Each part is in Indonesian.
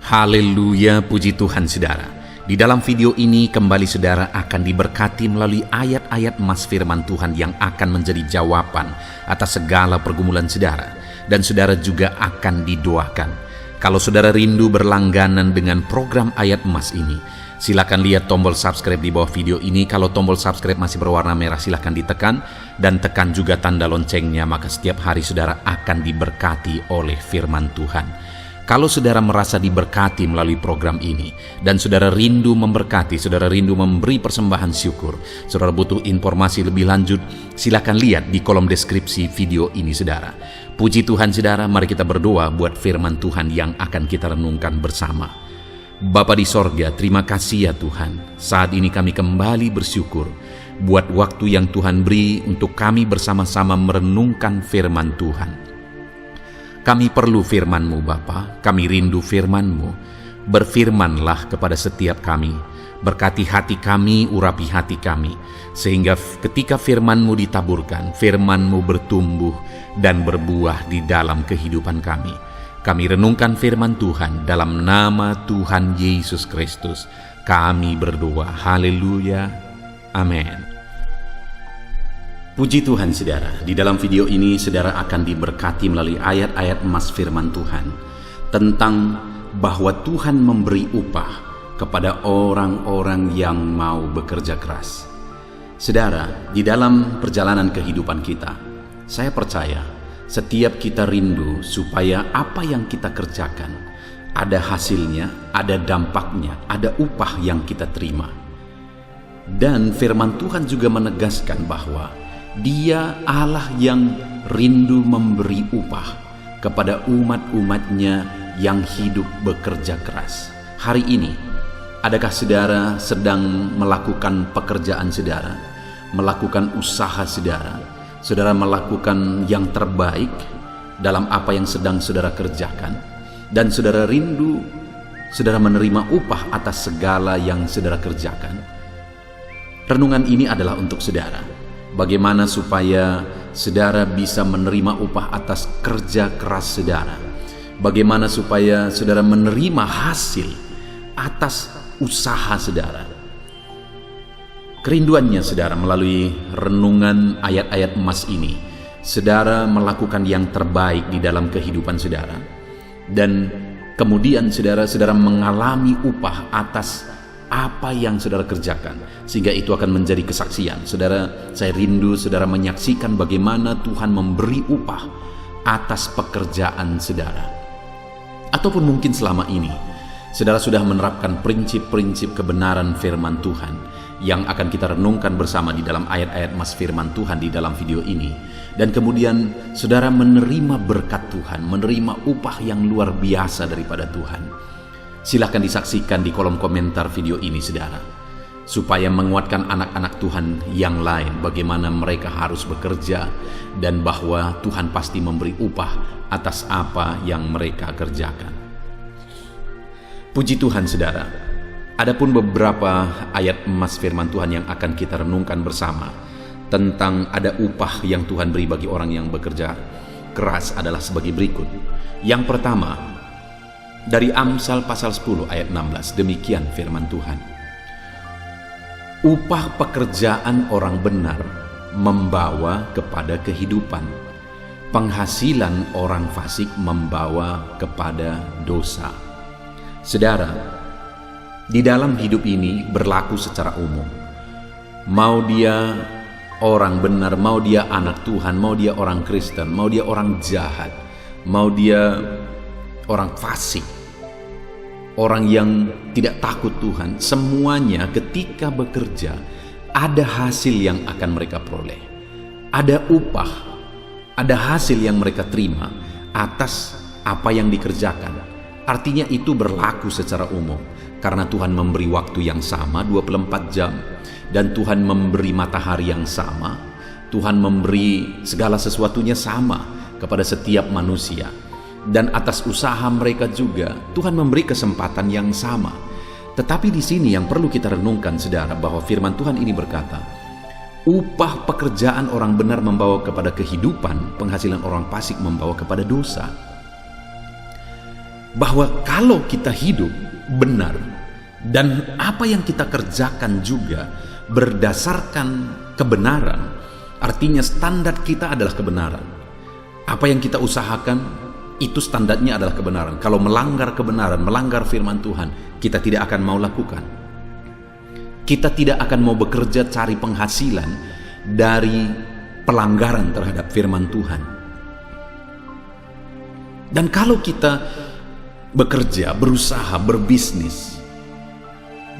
Haleluya, puji Tuhan saudara. Di dalam video ini kembali saudara akan diberkati melalui ayat-ayat emas firman Tuhan yang akan menjadi jawaban atas segala pergumulan saudara. Dan saudara juga akan didoakan. Kalau saudara rindu berlangganan dengan program ayat emas ini, silakan lihat tombol subscribe di bawah video ini. Kalau tombol subscribe masih berwarna merah, silakan ditekan. Dan tekan juga tanda loncengnya, maka setiap hari saudara akan diberkati oleh firman Tuhan. Kalau saudara merasa diberkati melalui program ini, dan saudara rindu memberkati, saudara rindu memberi persembahan syukur, saudara butuh informasi lebih lanjut, silakan lihat di kolom deskripsi video ini saudara. Puji Tuhan saudara, mari kita berdoa buat firman Tuhan yang akan kita renungkan bersama. Bapa di sorga, terima kasih ya Tuhan. Saat ini kami kembali bersyukur buat waktu yang Tuhan beri untuk kami bersama-sama merenungkan firman Tuhan. Kami perlu firman-Mu Bapa, kami rindu firman-Mu. Berfirmanlah kepada setiap kami, berkati hati kami, urapi hati kami, sehingga ketika firman-Mu ditaburkan, firman-Mu bertumbuh dan berbuah di dalam kehidupan kami. Kami renungkan firman Tuhan dalam nama Tuhan Yesus Kristus. Kami berdoa, haleluya, amin. Puji Tuhan saudara, di dalam video ini saudara akan diberkati melalui ayat-ayat emas firman Tuhan tentang bahwa Tuhan memberi upah kepada orang-orang yang mau bekerja keras. Saudara, di dalam perjalanan kehidupan kita, saya percaya setiap kita rindu supaya apa yang kita kerjakan ada hasilnya, ada dampaknya, ada upah yang kita terima. Dan firman Tuhan juga menegaskan bahwa Dia Allah yang rindu memberi upah kepada umat-umatnya yang hidup bekerja keras. Hari ini, adakah saudara sedang melakukan pekerjaan saudara, melakukan usaha saudara, saudara melakukan yang terbaik dalam apa yang sedang saudara kerjakan, dan saudara rindu, saudara menerima upah atas segala yang saudara kerjakan? Renungan ini adalah untuk saudara. Bagaimana supaya saudara bisa menerima upah atas kerja keras saudara? Bagaimana supaya saudara menerima hasil atas usaha saudara? Kerinduannya saudara melalui renungan ayat-ayat emas ini, saudara melakukan yang terbaik di dalam kehidupan saudara. Dan kemudian saudara mengalami upah atas apa yang saudara kerjakan, sehingga itu akan menjadi kesaksian. Saudara, saya rindu saudara menyaksikan bagaimana Tuhan memberi upah atas pekerjaan saudara. Ataupun mungkin selama ini saudara sudah menerapkan prinsip-prinsip kebenaran firman Tuhan yang akan kita renungkan bersama di dalam ayat-ayat emas firman Tuhan di dalam video ini. Dan kemudian saudara menerima berkat Tuhan, menerima upah yang luar biasa daripada Tuhan. Silahkan disaksikan di kolom komentar video ini saudara, supaya menguatkan anak-anak Tuhan yang lain bagaimana mereka harus bekerja dan bahwa Tuhan pasti memberi upah atas apa yang mereka kerjakan. Puji Tuhan saudara, adapun beberapa ayat emas firman Tuhan yang akan kita renungkan bersama tentang ada upah yang Tuhan beri bagi orang yang bekerja keras adalah sebagai berikut. Yang pertama, dari Amsal pasal 10 ayat 16, demikian firman Tuhan. Upah pekerjaan orang benar membawa kepada kehidupan. Penghasilan orang fasik membawa kepada dosa. Saudara, di dalam hidup ini berlaku secara umum. Mau dia orang benar, mau dia anak Tuhan, mau dia orang Kristen, mau dia orang jahat, mau dia orang fasik, orang yang tidak takut Tuhan, semuanya ketika bekerja ada hasil yang akan mereka peroleh. Ada upah, ada hasil yang mereka terima atas apa yang dikerjakan. Artinya itu berlaku secara umum, karena Tuhan memberi waktu yang sama 24 jam, dan Tuhan memberi matahari yang sama, Tuhan memberi segala sesuatunya sama kepada setiap manusia. Dan atas usaha mereka juga Tuhan memberi kesempatan yang sama. Tetapi di sini yang perlu kita renungkan saudara, bahwa firman Tuhan ini berkata, upah pekerjaan orang benar membawa kepada kehidupan, penghasilan orang fasik membawa kepada dosa. bahwa kalau kita hidup benar dan apa yang kita kerjakan juga berdasarkan kebenaran, artinya standar kita adalah kebenaran. Apa yang kita usahakan itu standarnya adalah kebenaran. Kalau melanggar kebenaran, melanggar firman Tuhan, kita tidak akan mau lakukan. Kita tidak akan mau bekerja cari penghasilan dari pelanggaran terhadap firman Tuhan. Dan kalau kita bekerja, berusaha, berbisnis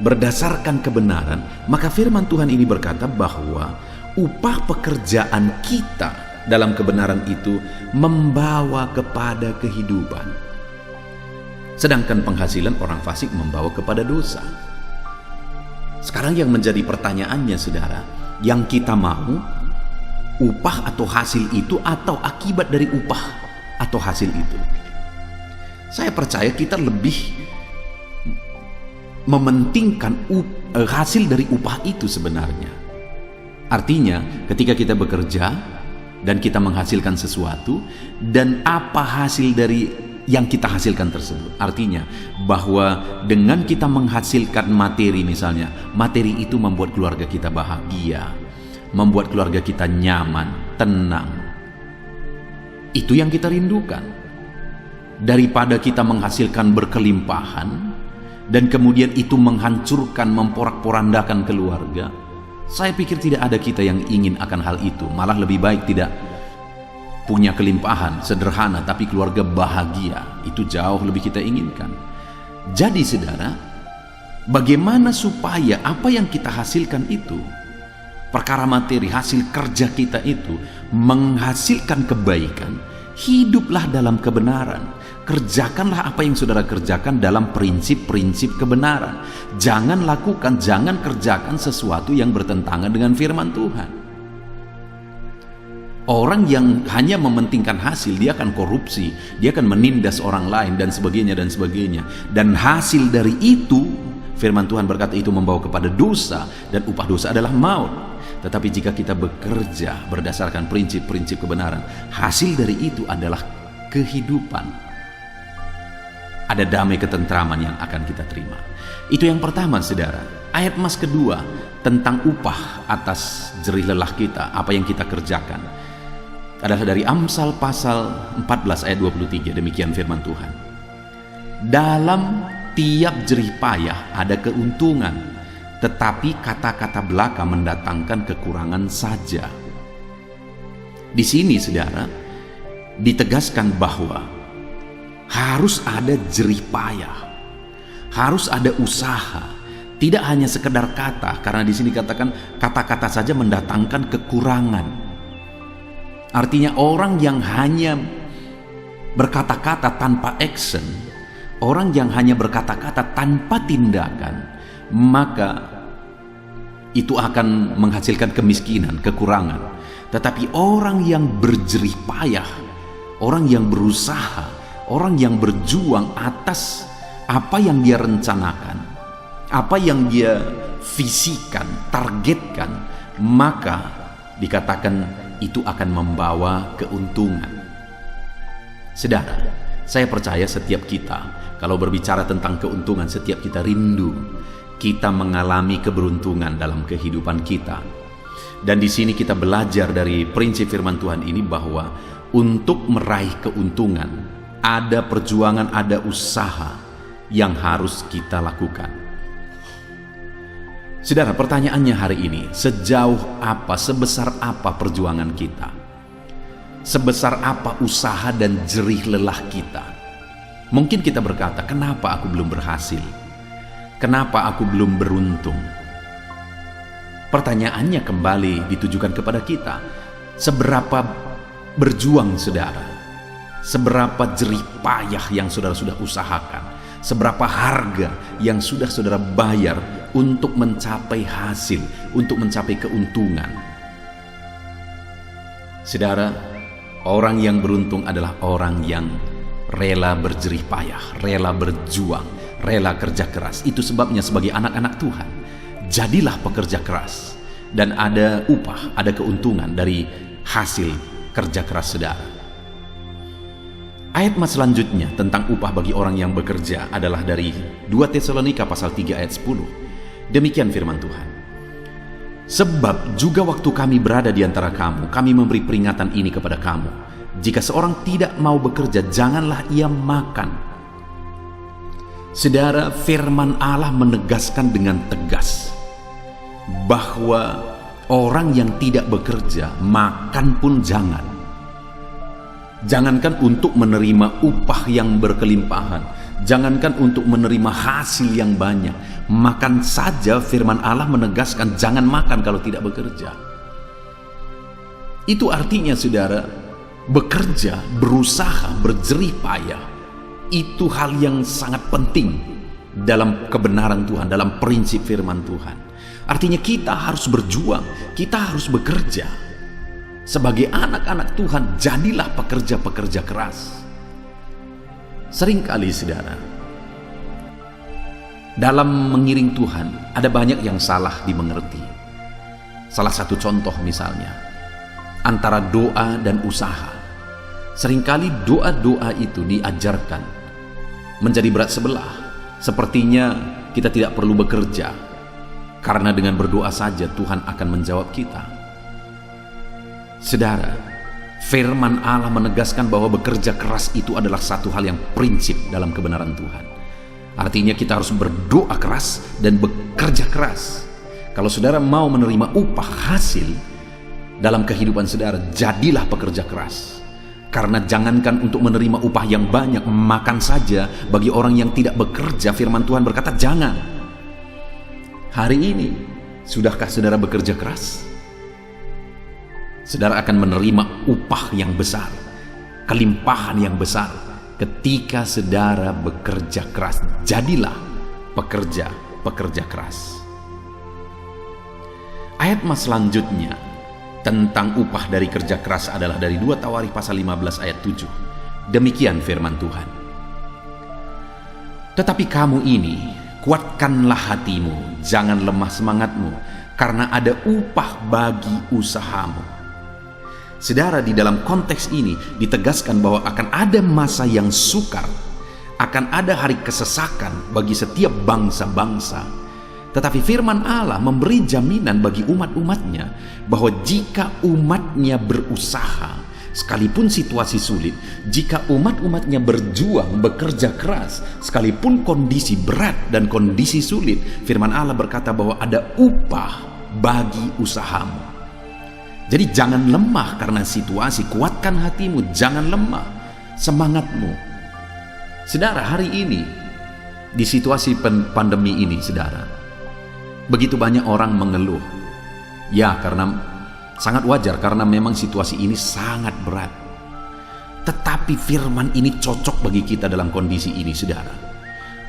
berdasarkan kebenaran, maka firman Tuhan ini berkata bahwa upah pekerjaan kita dalam kebenaran itu membawa kepada kehidupan. Sedangkan penghasilan orang fasik membawa kepada dosa. Sekarang yang menjadi pertanyaannya, saudara, yang kita mau upah atau hasil itu atau akibat dari upah atau hasil itu? Saya percaya kita lebih mementingkan hasil dari upah itu sebenarnya. Artinya ketika kita bekerja dan kita menghasilkan sesuatu, dan apa hasil dari yang kita hasilkan tersebut. Artinya bahwa dengan kita menghasilkan materi, misalnya materi itu membuat keluarga kita bahagia, membuat keluarga kita nyaman, tenang. Itu yang kita rindukan. Daripada kita menghasilkan berkelimpahan dan kemudian itu menghancurkan, memporak-porandakan keluarga, saya pikir tidak ada kita yang ingin akan hal itu. Malah lebih baik tidak punya kelimpahan, sederhana, tapi keluarga bahagia. Itu jauh lebih kita inginkan. Jadi saudara, bagaimana supaya apa yang kita hasilkan itu, perkara materi, hasil kerja kita itu menghasilkan kebaikan? Hiduplah dalam kebenaran. Kerjakanlah apa yang saudara kerjakan dalam prinsip-prinsip kebenaran. Jangan lakukan, jangan kerjakan sesuatu yang bertentangan dengan firman Tuhan. Orang yang hanya mementingkan hasil, dia akan korupsi, dia akan menindas orang lain dan sebagainya dan sebagainya. Dan hasil dari itu, firman Tuhan berkata itu membawa kepada dosa, dan upah dosa adalah maut. Tetapi jika kita bekerja berdasarkan prinsip-prinsip kebenaran, hasil dari itu adalah kehidupan. Ada damai ketentraman yang akan kita terima. Itu yang pertama, saudara. Ayat mas kedua tentang upah atas jerih lelah kita, apa yang kita kerjakan, adalah dari Amsal pasal 14 ayat 23. Demikian firman Tuhan. Dalam tiap jerih payah ada keuntungan, tetapi kata-kata belaka mendatangkan kekurangan saja. Di sini, saudara, ditegaskan bahwa harus ada jerih payah, harus ada usaha, tidak hanya sekedar kata, karena di sini katakan kata-kata saja mendatangkan kekurangan. Artinya orang yang hanya berkata-kata tanpa action, orang yang hanya berkata-kata tanpa tindakan, maka itu akan menghasilkan kemiskinan, kekurangan. Tetapi orang yang berjerih payah, orang yang berusaha, orang yang berjuang atas apa yang dia rencanakan, apa yang dia visikan, targetkan, maka dikatakan itu akan membawa keuntungan. Saudara, saya percaya setiap kita, kalau berbicara tentang keuntungan, setiap kita rindu kita mengalami keberuntungan dalam kehidupan kita. Dan di sini kita belajar dari prinsip firman Tuhan ini bahwa untuk meraih keuntungan ada perjuangan, ada usaha yang harus kita lakukan. Saudara, pertanyaannya hari ini, sejauh apa, sebesar apa perjuangan kita? Sebesar apa usaha dan jerih lelah kita? Mungkin kita berkata, kenapa aku belum berhasil? Kenapa aku belum beruntung? Pertanyaannya kembali ditujukan kepada kita. Seberapa berjuang saudara? Seberapa jerih payah yang saudara sudah usahakan? Seberapa harga yang sudah saudara bayar untuk mencapai hasil, untuk mencapai keuntungan? Saudara, orang yang beruntung adalah orang yang rela berjerih payah, rela berjuang, rela kerja keras. Itu sebabnya sebagai anak-anak Tuhan, jadilah pekerja keras, dan ada upah, ada keuntungan dari hasil kerja keras saudara. Ayat selanjutnya tentang upah bagi orang yang bekerja adalah dari 2 Tesalonika pasal 3 ayat 10. Demikian firman Tuhan. Sebab juga waktu kami berada di antara kamu, kami memberi peringatan ini kepada kamu. Jika seorang tidak mau bekerja, janganlah ia makan. Saudara, firman Allah menegaskan dengan tegas bahwa orang yang tidak bekerja, makan pun jangan. Jangankan untuk menerima upah yang berkelimpahan, jangankan untuk menerima hasil yang banyak, makan saja firman Allah menegaskan jangan makan kalau tidak bekerja. Itu artinya saudara, bekerja, berusaha, berjerih payah, itu hal yang sangat penting dalam kebenaran Tuhan, dalam prinsip firman Tuhan. Artinya kita harus berjuang, kita harus bekerja. Sebagai anak-anak Tuhan, jadilah pekerja-pekerja keras. Seringkali saudara, dalam mengiring Tuhan, ada banyak yang salah dimengerti. Salah satu contoh misalnya, antara doa dan usaha. Seringkali doa-doa itu diajarkan menjadi berat sebelah. Sepertinya kita tidak perlu bekerja, karena dengan berdoa saja Tuhan akan menjawab kita. Saudara, firman Allah menegaskan bahwa bekerja keras itu adalah satu hal yang prinsip dalam kebenaran Tuhan. Artinya kita harus berdoa keras dan bekerja keras. Kalau saudara mau menerima upah hasil dalam kehidupan saudara, jadilah pekerja keras. Karena jangankan untuk menerima upah yang banyak, makan saja bagi orang yang tidak bekerja, firman Tuhan berkata jangan. Hari ini, sudahkah saudara bekerja keras? Saudara akan menerima upah yang besar, kelimpahan yang besar ketika saudara bekerja keras. Jadilah pekerja keras. Ayat selanjutnya tentang upah dari kerja keras adalah dari 2 Tawarikh pasal 15 ayat 7. Demikian firman Tuhan. Tetapi kamu ini, kuatkanlah hatimu, jangan lemah semangatmu, karena ada upah bagi usahamu. Saudara, di dalam konteks ini ditegaskan bahwa akan ada masa yang sukar, akan ada hari kesesakan bagi setiap bangsa-bangsa. Tetapi firman Allah memberi jaminan bagi umat-umatnya bahwa jika umatnya berusaha, sekalipun situasi sulit, jika umat-umatnya berjuang, bekerja keras, sekalipun kondisi berat dan kondisi sulit, firman Allah berkata bahwa ada upah bagi usahamu. Jadi jangan lemah karena situasi, kuatkan hatimu, jangan lemah semangatmu. Saudara, hari ini di situasi pandemi ini, saudara, begitu banyak orang mengeluh. Ya, karena sangat wajar, karena memang situasi ini sangat berat. Tetapi firman ini cocok bagi kita dalam kondisi ini, saudara.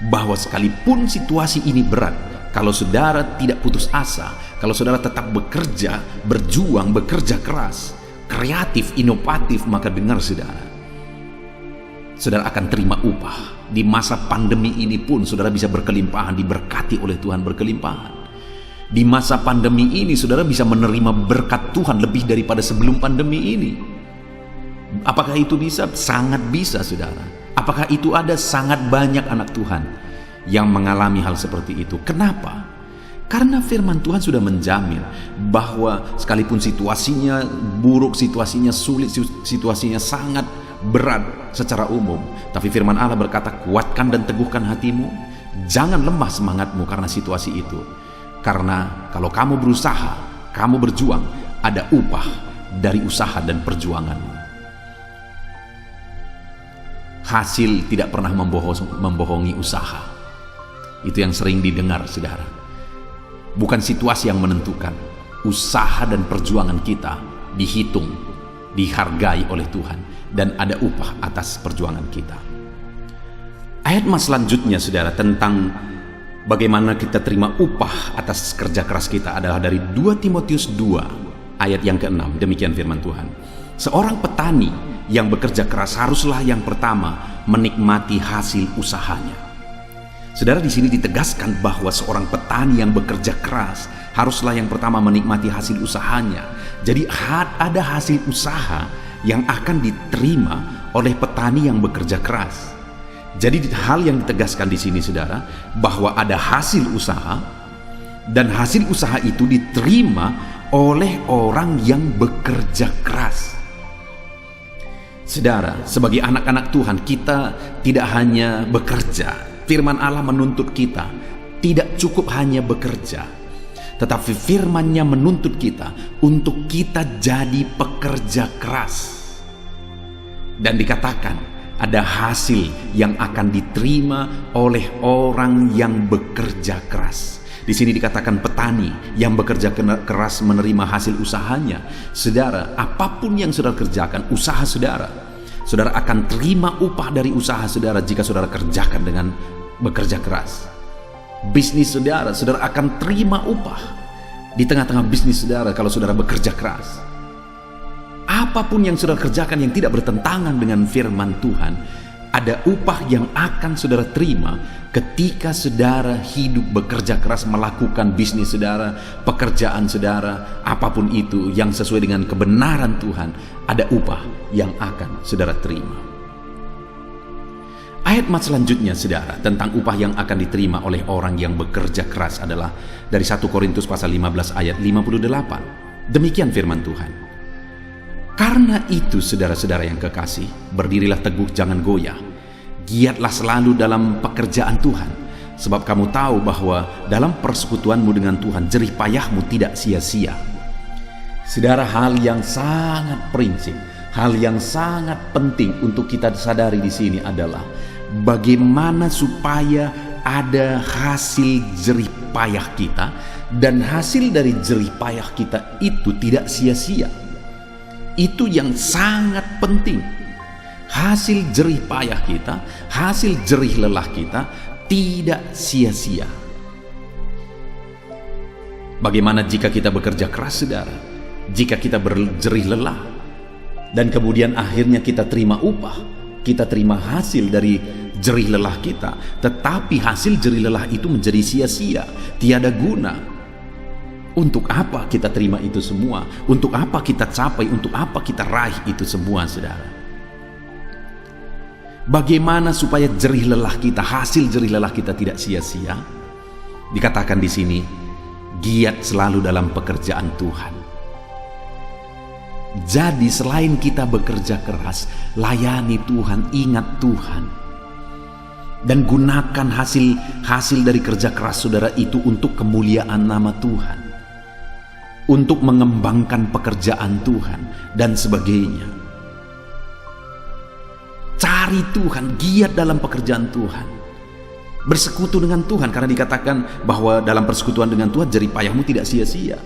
Bahwa sekalipun situasi ini berat, kalau saudara tidak putus asa, kalau saudara tetap bekerja, berjuang, bekerja keras, kreatif, inovatif, maka dengar saudara, saudara akan terima upah. Di masa pandemi ini pun saudara bisa berkelimpahan, diberkati oleh Tuhan berkelimpahan. Di masa pandemi ini saudara bisa menerima berkat Tuhan lebih daripada sebelum pandemi ini. Apakah itu bisa? Sangat bisa, saudara. Apakah itu ada? Sangat banyak anak Tuhan yang mengalami hal seperti itu. Kenapa? Karena firman Tuhan sudah menjamin bahwa sekalipun situasinya buruk, situasinya sulit, situasinya sangat berat secara umum, tapi firman Allah berkata, kuatkan dan teguhkan hatimu, jangan lemah semangatmu karena situasi itu. Karena kalau kamu berusaha, kamu berjuang, ada upah dari usaha dan perjuanganmu. Hasil tidak pernah membohongi usaha. Itu yang sering didengar, saudara. Bukan situasi yang menentukan. Usaha dan perjuangan kita dihitung, dihargai oleh Tuhan, dan ada upah atas perjuangan kita. Ayat selanjutnya, saudara, tentang bagaimana kita terima upah atas kerja keras kita adalah dari 2 Timotius 2 ayat yang ke-6. Demikian firman Tuhan. Seorang petani yang bekerja keras haruslah yang pertama menikmati hasil usahanya. Saudara, di sini ditegaskan bahwa seorang petani yang bekerja keras haruslah yang pertama menikmati hasil usahanya. Jadi ada hasil usaha yang akan diterima oleh petani yang bekerja keras. Jadi hal yang ditegaskan di sini saudara, bahwa ada hasil usaha, dan hasil usaha itu diterima oleh orang yang bekerja keras. Saudara, sebagai anak-anak Tuhan, kita tidak hanya bekerja. Firman Allah menuntut kita tidak cukup hanya bekerja, tetapi firman-Nya menuntut kita untuk kita jadi pekerja keras. Dan dikatakan ada hasil yang akan diterima oleh orang yang bekerja keras. Di sini dikatakan petani yang bekerja keras menerima hasil usahanya. Saudara, apapun yang saudara kerjakan, usaha saudara, saudara akan terima upah dari usaha saudara jika saudara kerjakan dengan bekerja keras. Bisnis saudara, saudara akan terima upah di tengah-tengah bisnis saudara kalau saudara bekerja keras. Apapun yang saudara kerjakan yang tidak bertentangan dengan firman Tuhan, ada upah yang akan saudara terima ketika saudara hidup bekerja keras melakukan bisnis saudara, pekerjaan saudara, apapun itu yang sesuai dengan kebenaran Tuhan, ada upah yang akan saudara terima. Ayat selanjutnya saudara tentang upah yang akan diterima oleh orang yang bekerja keras adalah dari 1 Korintus pasal 15 ayat 58. Demikian firman Tuhan. Karena itu saudara-saudara yang kekasih, berdirilah teguh, jangan goyah. Giatlah selalu dalam pekerjaan Tuhan, sebab kamu tahu bahwa dalam persekutuanmu dengan Tuhan jerih payahmu tidak sia-sia. Saudara, hal yang sangat prinsip, hal yang sangat penting untuk kita sadari di sini adalah bagaimana supaya ada hasil jerih payah kita, dan hasil dari jerih payah kita itu tidak sia-sia. Itu yang sangat penting. Hasil jerih payah kita, hasil jerih lelah kita tidak sia-sia. Bagaimana jika kita bekerja keras saudara? Jika kita berjerih lelah dan kemudian akhirnya kita terima upah, kita terima hasil dari jerih lelah kita, tetapi hasil jerih lelah itu menjadi sia-sia, tiada guna. Untuk apa kita terima itu semua? Untuk apa kita capai? Untuk apa kita raih itu semua, saudara? Bagaimana supaya jerih lelah kita, hasil jerih lelah kita tidak sia-sia? Dikatakan di sini, giat selalu dalam pekerjaan Tuhan. Jadi selain kita bekerja keras, layani Tuhan, ingat Tuhan, dan gunakan hasil dari kerja keras saudara itu untuk kemuliaan nama Tuhan, untuk mengembangkan pekerjaan Tuhan dan sebagainya. Cari Tuhan, giat dalam pekerjaan Tuhan, bersekutu dengan Tuhan, karena dikatakan bahwa dalam persekutuan dengan Tuhan jerih payahmu tidak sia-sia.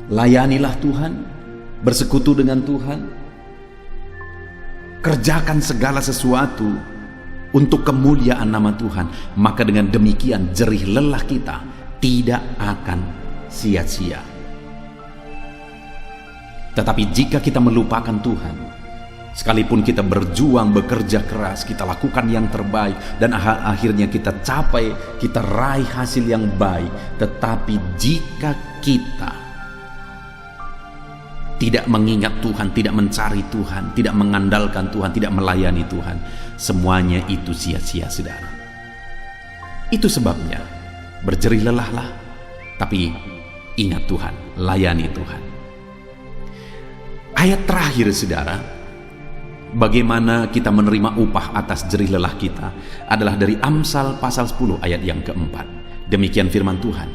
Layanilah Tuhan, bersekutu dengan Tuhan, kerjakan segala sesuatu untuk kemuliaan nama Tuhan, maka dengan demikian jerih lelah kita tidak akan sia-sia. Tetapi jika kita melupakan Tuhan, sekalipun kita berjuang, bekerja keras, kita lakukan yang terbaik, dan akhirnya kita capai, kita raih hasil yang baik, tetapi jika kita tidak mengingat Tuhan, tidak mencari Tuhan, tidak mengandalkan Tuhan, tidak melayani Tuhan, semuanya itu sia-sia, saudara. Itu sebabnya berjerih lelahlah, tapi ingat Tuhan, layani Tuhan. Ayat terakhir saudara, bagaimana kita menerima upah atas jerih lelah kita adalah dari Amsal pasal 10 ayat yang keempat. Demikian firman Tuhan.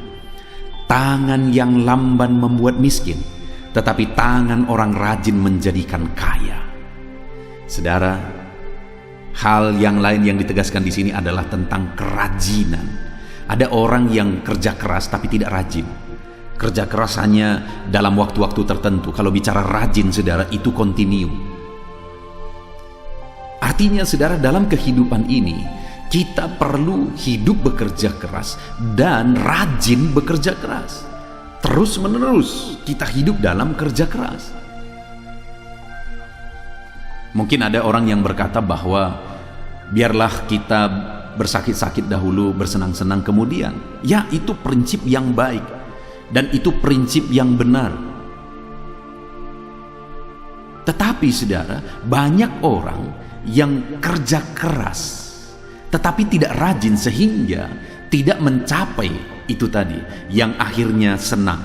Tangan yang lamban membuat miskin, tetapi tangan orang rajin menjadikan kaya. Saudara, hal yang lain yang ditegaskan di sini adalah tentang kerajinan. Ada orang yang kerja keras tapi tidak rajin. Kerja keras hanya dalam waktu-waktu tertentu. Kalau bicara rajin, saudara, itu kontinu. Artinya, saudara, dalam kehidupan ini kita perlu hidup bekerja keras dan rajin bekerja keras. Terus menerus kita hidup dalam kerja keras. Mungkin ada orang yang berkata bahwa biarlah kita bersakit-sakit dahulu, bersenang-senang kemudian. Ya, itu prinsip yang baik dan itu prinsip yang benar. Tetapi saudara, banyak orang yang kerja keras tetapi tidak rajin sehingga tidak mencapai itu tadi, yang akhirnya senang,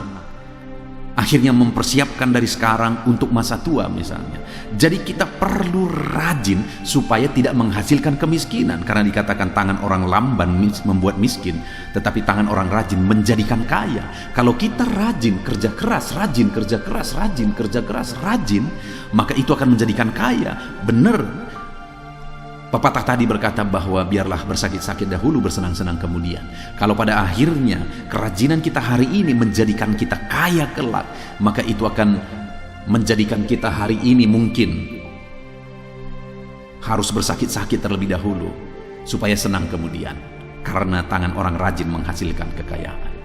akhirnya mempersiapkan dari sekarang untuk masa tua misalnya. Jadi kita perlu rajin supaya tidak menghasilkan kemiskinan, karena dikatakan tangan orang lamban membuat miskin, tetapi tangan orang rajin menjadikan kaya. Kalau kita rajin kerja keras, rajin kerja keras, rajin kerja keras, rajin, maka itu akan menjadikan kaya. Benar pepatah tadi berkata bahwa biarlah bersakit-sakit dahulu, bersenang-senang kemudian. Kalau pada akhirnya kerajinan kita hari ini menjadikan kita kaya kelak, maka itu akan menjadikan kita hari ini mungkin harus bersakit-sakit terlebih dahulu supaya senang kemudian, karena tangan orang rajin menghasilkan kekayaan.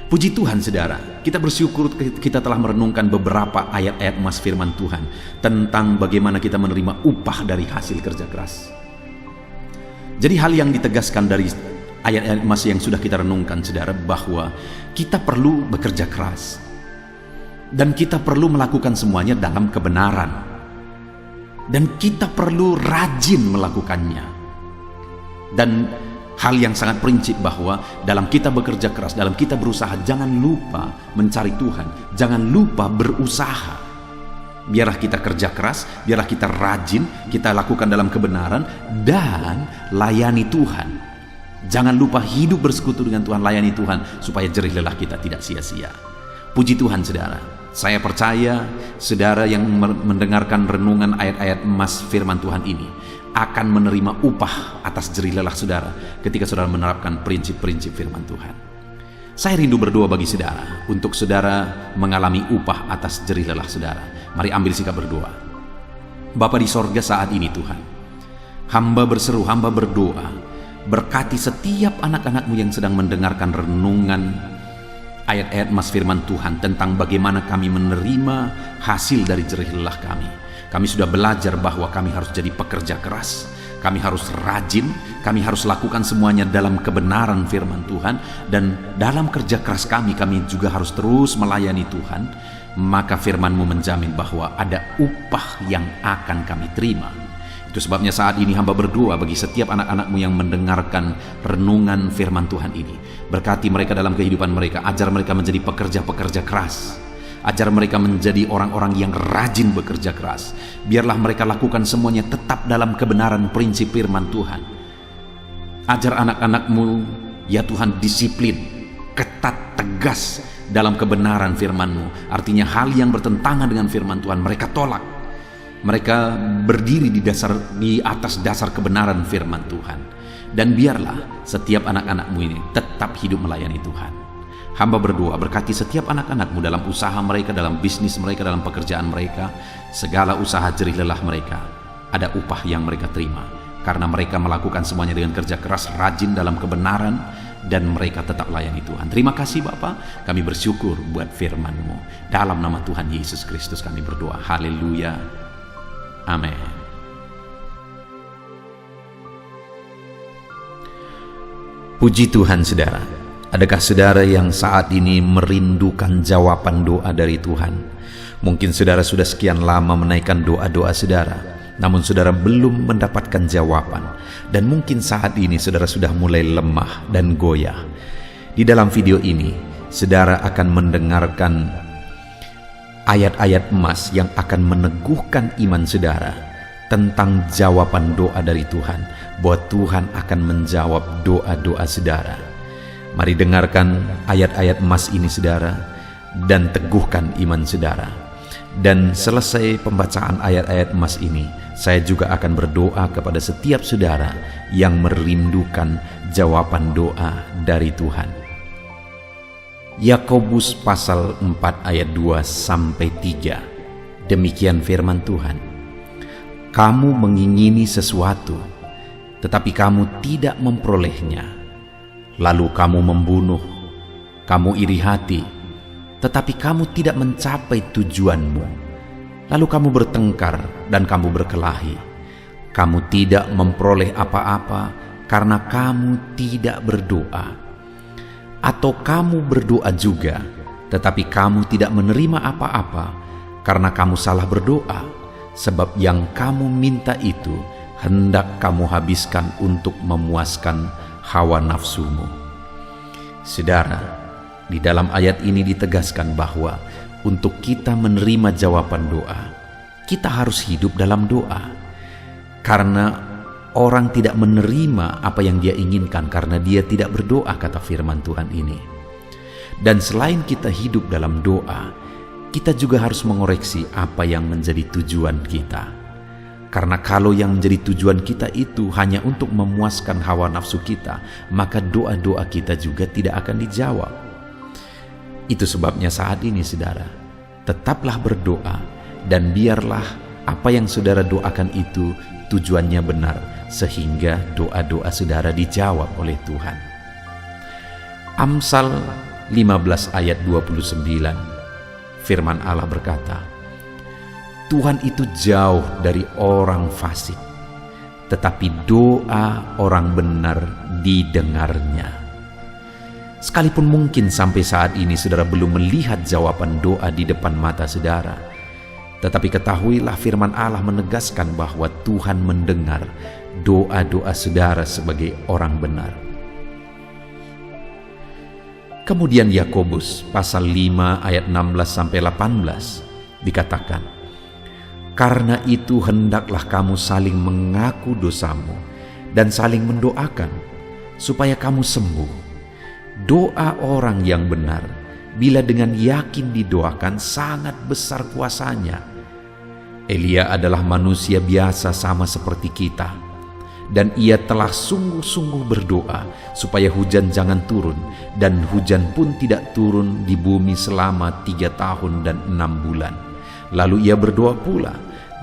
Puji Tuhan saudara, kita bersyukur kita telah merenungkan beberapa ayat-ayat emas firman Tuhan tentang bagaimana kita menerima upah dari hasil kerja keras. Jadi hal yang ditegaskan dari ayat-ayat emas yang sudah kita renungkan saudara, bahwa kita perlu bekerja keras dan kita perlu melakukan semuanya dalam kebenaran, dan kita perlu rajin melakukannya. Dan hal yang sangat prinsip bahwa dalam kita bekerja keras, dalam kita berusaha, jangan lupa mencari Tuhan, jangan lupa berusaha. Biarlah kita kerja keras, biarlah kita rajin, kita lakukan dalam kebenaran dan layani Tuhan. Jangan lupa hidup bersekutu dengan Tuhan, layani Tuhan supaya jerih lelah kita tidak sia-sia. Puji Tuhan saudara, saya percaya saudara yang mendengarkan renungan ayat-ayat emas firman Tuhan ini akan menerima upah atas jerih lelah saudara ketika saudara menerapkan prinsip-prinsip firman Tuhan. Saya rindu berdoa bagi saudara, untuk saudara mengalami upah atas jerih lelah saudara. Mari ambil sikap berdoa. Bapa di sorga, saat ini Tuhan, hamba berseru, hamba berdoa, berkati setiap anak-anak-Mu yang sedang mendengarkan renungan ayat-ayat emas firman Tuhan tentang bagaimana kami menerima hasil dari jerih lelah kami. Kami sudah belajar bahwa kami harus jadi pekerja keras, kami harus rajin, kami harus lakukan semuanya dalam kebenaran firman Tuhan, dan dalam kerja keras kami juga harus terus melayani Tuhan. Maka firman-Mu menjamin bahwa ada upah yang akan kami terima. Itu sebabnya saat ini hamba berdoa bagi setiap anak-anak-Mu yang mendengarkan renungan firman Tuhan ini. Berkati mereka dalam kehidupan mereka, ajar mereka menjadi pekerja-pekerja keras, ajar mereka menjadi orang-orang yang rajin bekerja keras. Biarlah mereka lakukan semuanya tetap dalam kebenaran prinsip firman Tuhan. Ajar anak-anak-Mu ya Tuhan disiplin, ketat, tegas dalam kebenaran firman-Mu. Artinya hal yang bertentangan dengan firman Tuhan mereka tolak. Mereka berdiri di atas dasar kebenaran firman Tuhan. Dan biarlah setiap anak-anak-Mu ini tetap hidup melayani Tuhan. Hamba berdoa berkati setiap anak-anak-Mu dalam usaha mereka, dalam bisnis mereka, dalam pekerjaan mereka, segala usaha jerih lelah mereka, ada upah yang mereka terima, karena mereka melakukan semuanya dengan kerja keras, rajin dalam kebenaran, dan mereka tetap layani Tuhan. Terima kasih Bapa, kami bersyukur buat firman-Mu. Dalam nama Tuhan Yesus Kristus kami berdoa. Haleluya. Amin. Puji Tuhan saudara. Adakah saudara yang saat ini merindukan jawaban doa dari Tuhan? Mungkin saudara sudah sekian lama menaikkan doa-doa saudara, namun saudara belum mendapatkan jawaban. Dan mungkin saat ini saudara sudah mulai lemah dan goyah. Di dalam video ini, saudara akan mendengarkan ayat-ayat emas yang akan meneguhkan iman saudara tentang jawaban doa dari Tuhan, bahwa Tuhan akan menjawab doa-doa saudara. Mari dengarkan ayat-ayat emas ini saudara, dan teguhkan iman saudara. Dan selesai pembacaan ayat-ayat emas ini, saya juga akan berdoa kepada setiap saudara yang merindukan jawaban doa dari Tuhan. Yakobus pasal 4 ayat 2-3. Demikian firman Tuhan. Kamu mengingini sesuatu, tetapi kamu tidak memperolehnya. Lalu kamu membunuh, kamu iri hati, tetapi kamu tidak mencapai tujuanmu. Lalu kamu bertengkar dan kamu berkelahi. Kamu tidak memperoleh apa-apa karena kamu tidak berdoa. Atau kamu berdoa juga, tetapi kamu tidak menerima apa-apa karena kamu salah berdoa, sebab yang kamu minta itu hendak kamu habiskan untuk memuaskan hawa nafsumu. Saudara, di dalam ayat ini ditegaskan bahwa untuk kita menerima jawaban doa, kita harus hidup dalam doa. Karena orang tidak menerima apa yang dia inginkan karena dia tidak berdoa, kata firman Tuhan ini. Dan selain kita hidup dalam doa, kita juga harus mengoreksi apa yang menjadi tujuan kita. Karena kalau yang menjadi tujuan kita itu hanya untuk memuaskan hawa nafsu kita, maka doa-doa kita juga tidak akan dijawab. Itu sebabnya saat ini saudara, tetaplah berdoa dan biarlah apa yang saudara doakan itu tujuannya benar, sehingga doa-doa saudara dijawab oleh Tuhan. Amsal 15 ayat 29, firman Allah berkata, Tuhan itu jauh dari orang fasik, tetapi doa orang benar didengarnya. Sekalipun mungkin sampai saat ini saudara belum melihat jawaban doa di depan mata saudara, tetapi ketahuilah firman Allah menegaskan bahwa Tuhan mendengar doa-doa saudara sebagai orang benar. Kemudian Yakobus pasal 5 ayat 16-18 dikatakan, karena itu hendaklah kamu saling mengaku dosamu dan saling mendoakan supaya kamu sembuh. Doa orang yang benar bila dengan yakin didoakan sangat besar kuasanya. Elia adalah manusia biasa sama seperti kita, dan ia telah sungguh-sungguh berdoa supaya hujan jangan turun, dan hujan pun tidak turun di bumi selama 3 tahun dan 6 bulan. Lalu ia berdoa pula,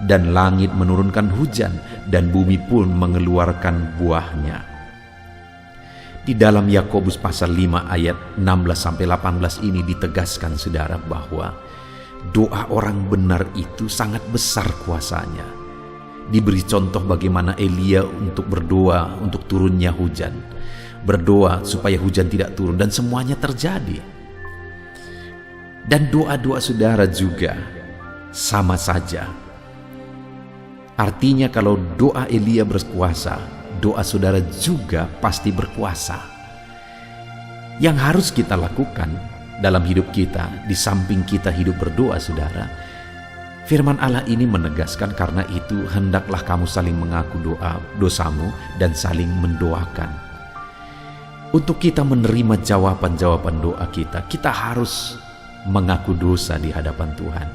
dan langit menurunkan hujan, dan bumi pun mengeluarkan buahnya. Di dalam Yakobus pasal 5 ayat 16-18 ini ditegaskan saudara bahwa doa orang benar itu sangat besar kuasanya. Diberi contoh bagaimana Elia untuk berdoa untuk turunnya hujan, berdoa supaya hujan tidak turun, dan semuanya terjadi. Dan doa-doa saudara juga sama saja. Artinya kalau doa Elia berkuasa, doa saudara juga pasti berkuasa. Yang harus kita lakukan dalam hidup kita, di samping kita hidup berdoa saudara, firman Allah ini menegaskan, karena itu hendaklah kamu saling mengaku dosamu dan saling mendoakan. Untuk kita menerima jawaban-jawaban doa kita, kita harus mengaku dosa di hadapan Tuhan.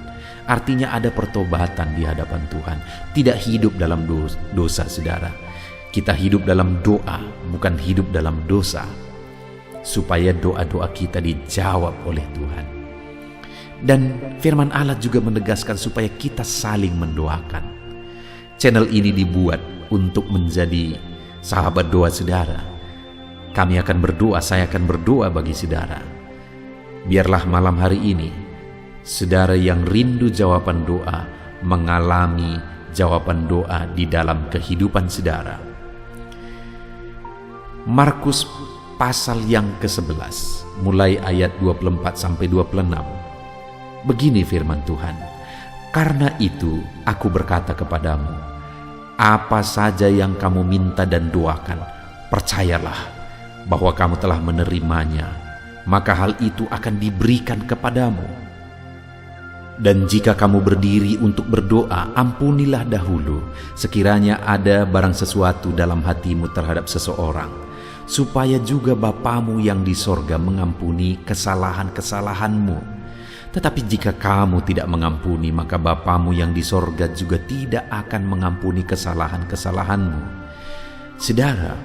Artinya ada pertobatan di hadapan Tuhan. Tidak hidup dalam dosa saudara. Kita hidup dalam doa, bukan hidup dalam dosa, supaya doa-doa kita dijawab oleh Tuhan. Dan firman Allah juga menegaskan supaya kita saling mendoakan. Channel ini dibuat untuk menjadi sahabat doa saudara. Kami akan berdoa, saya akan berdoa bagi saudara. Biarlah malam hari ini, saudara yang rindu jawaban doa, mengalami jawaban doa di dalam kehidupan saudara. Markus pasal yang ke-11 mulai ayat 24-26. Begini firman Tuhan, karena itu aku berkata kepadamu, apa saja yang kamu minta dan doakan, percayalah bahwa kamu telah menerimanya, maka hal itu akan diberikan kepadamu. Dan jika kamu berdiri untuk berdoa, ampunilah dahulu sekiranya ada barang sesuatu dalam hatimu terhadap seseorang, supaya juga Bapamu yang di sorga mengampuni kesalahan-kesalahanmu. Tetapi jika kamu tidak mengampuni, maka Bapamu yang di sorga juga tidak akan mengampuni kesalahan-kesalahanmu. Saudara,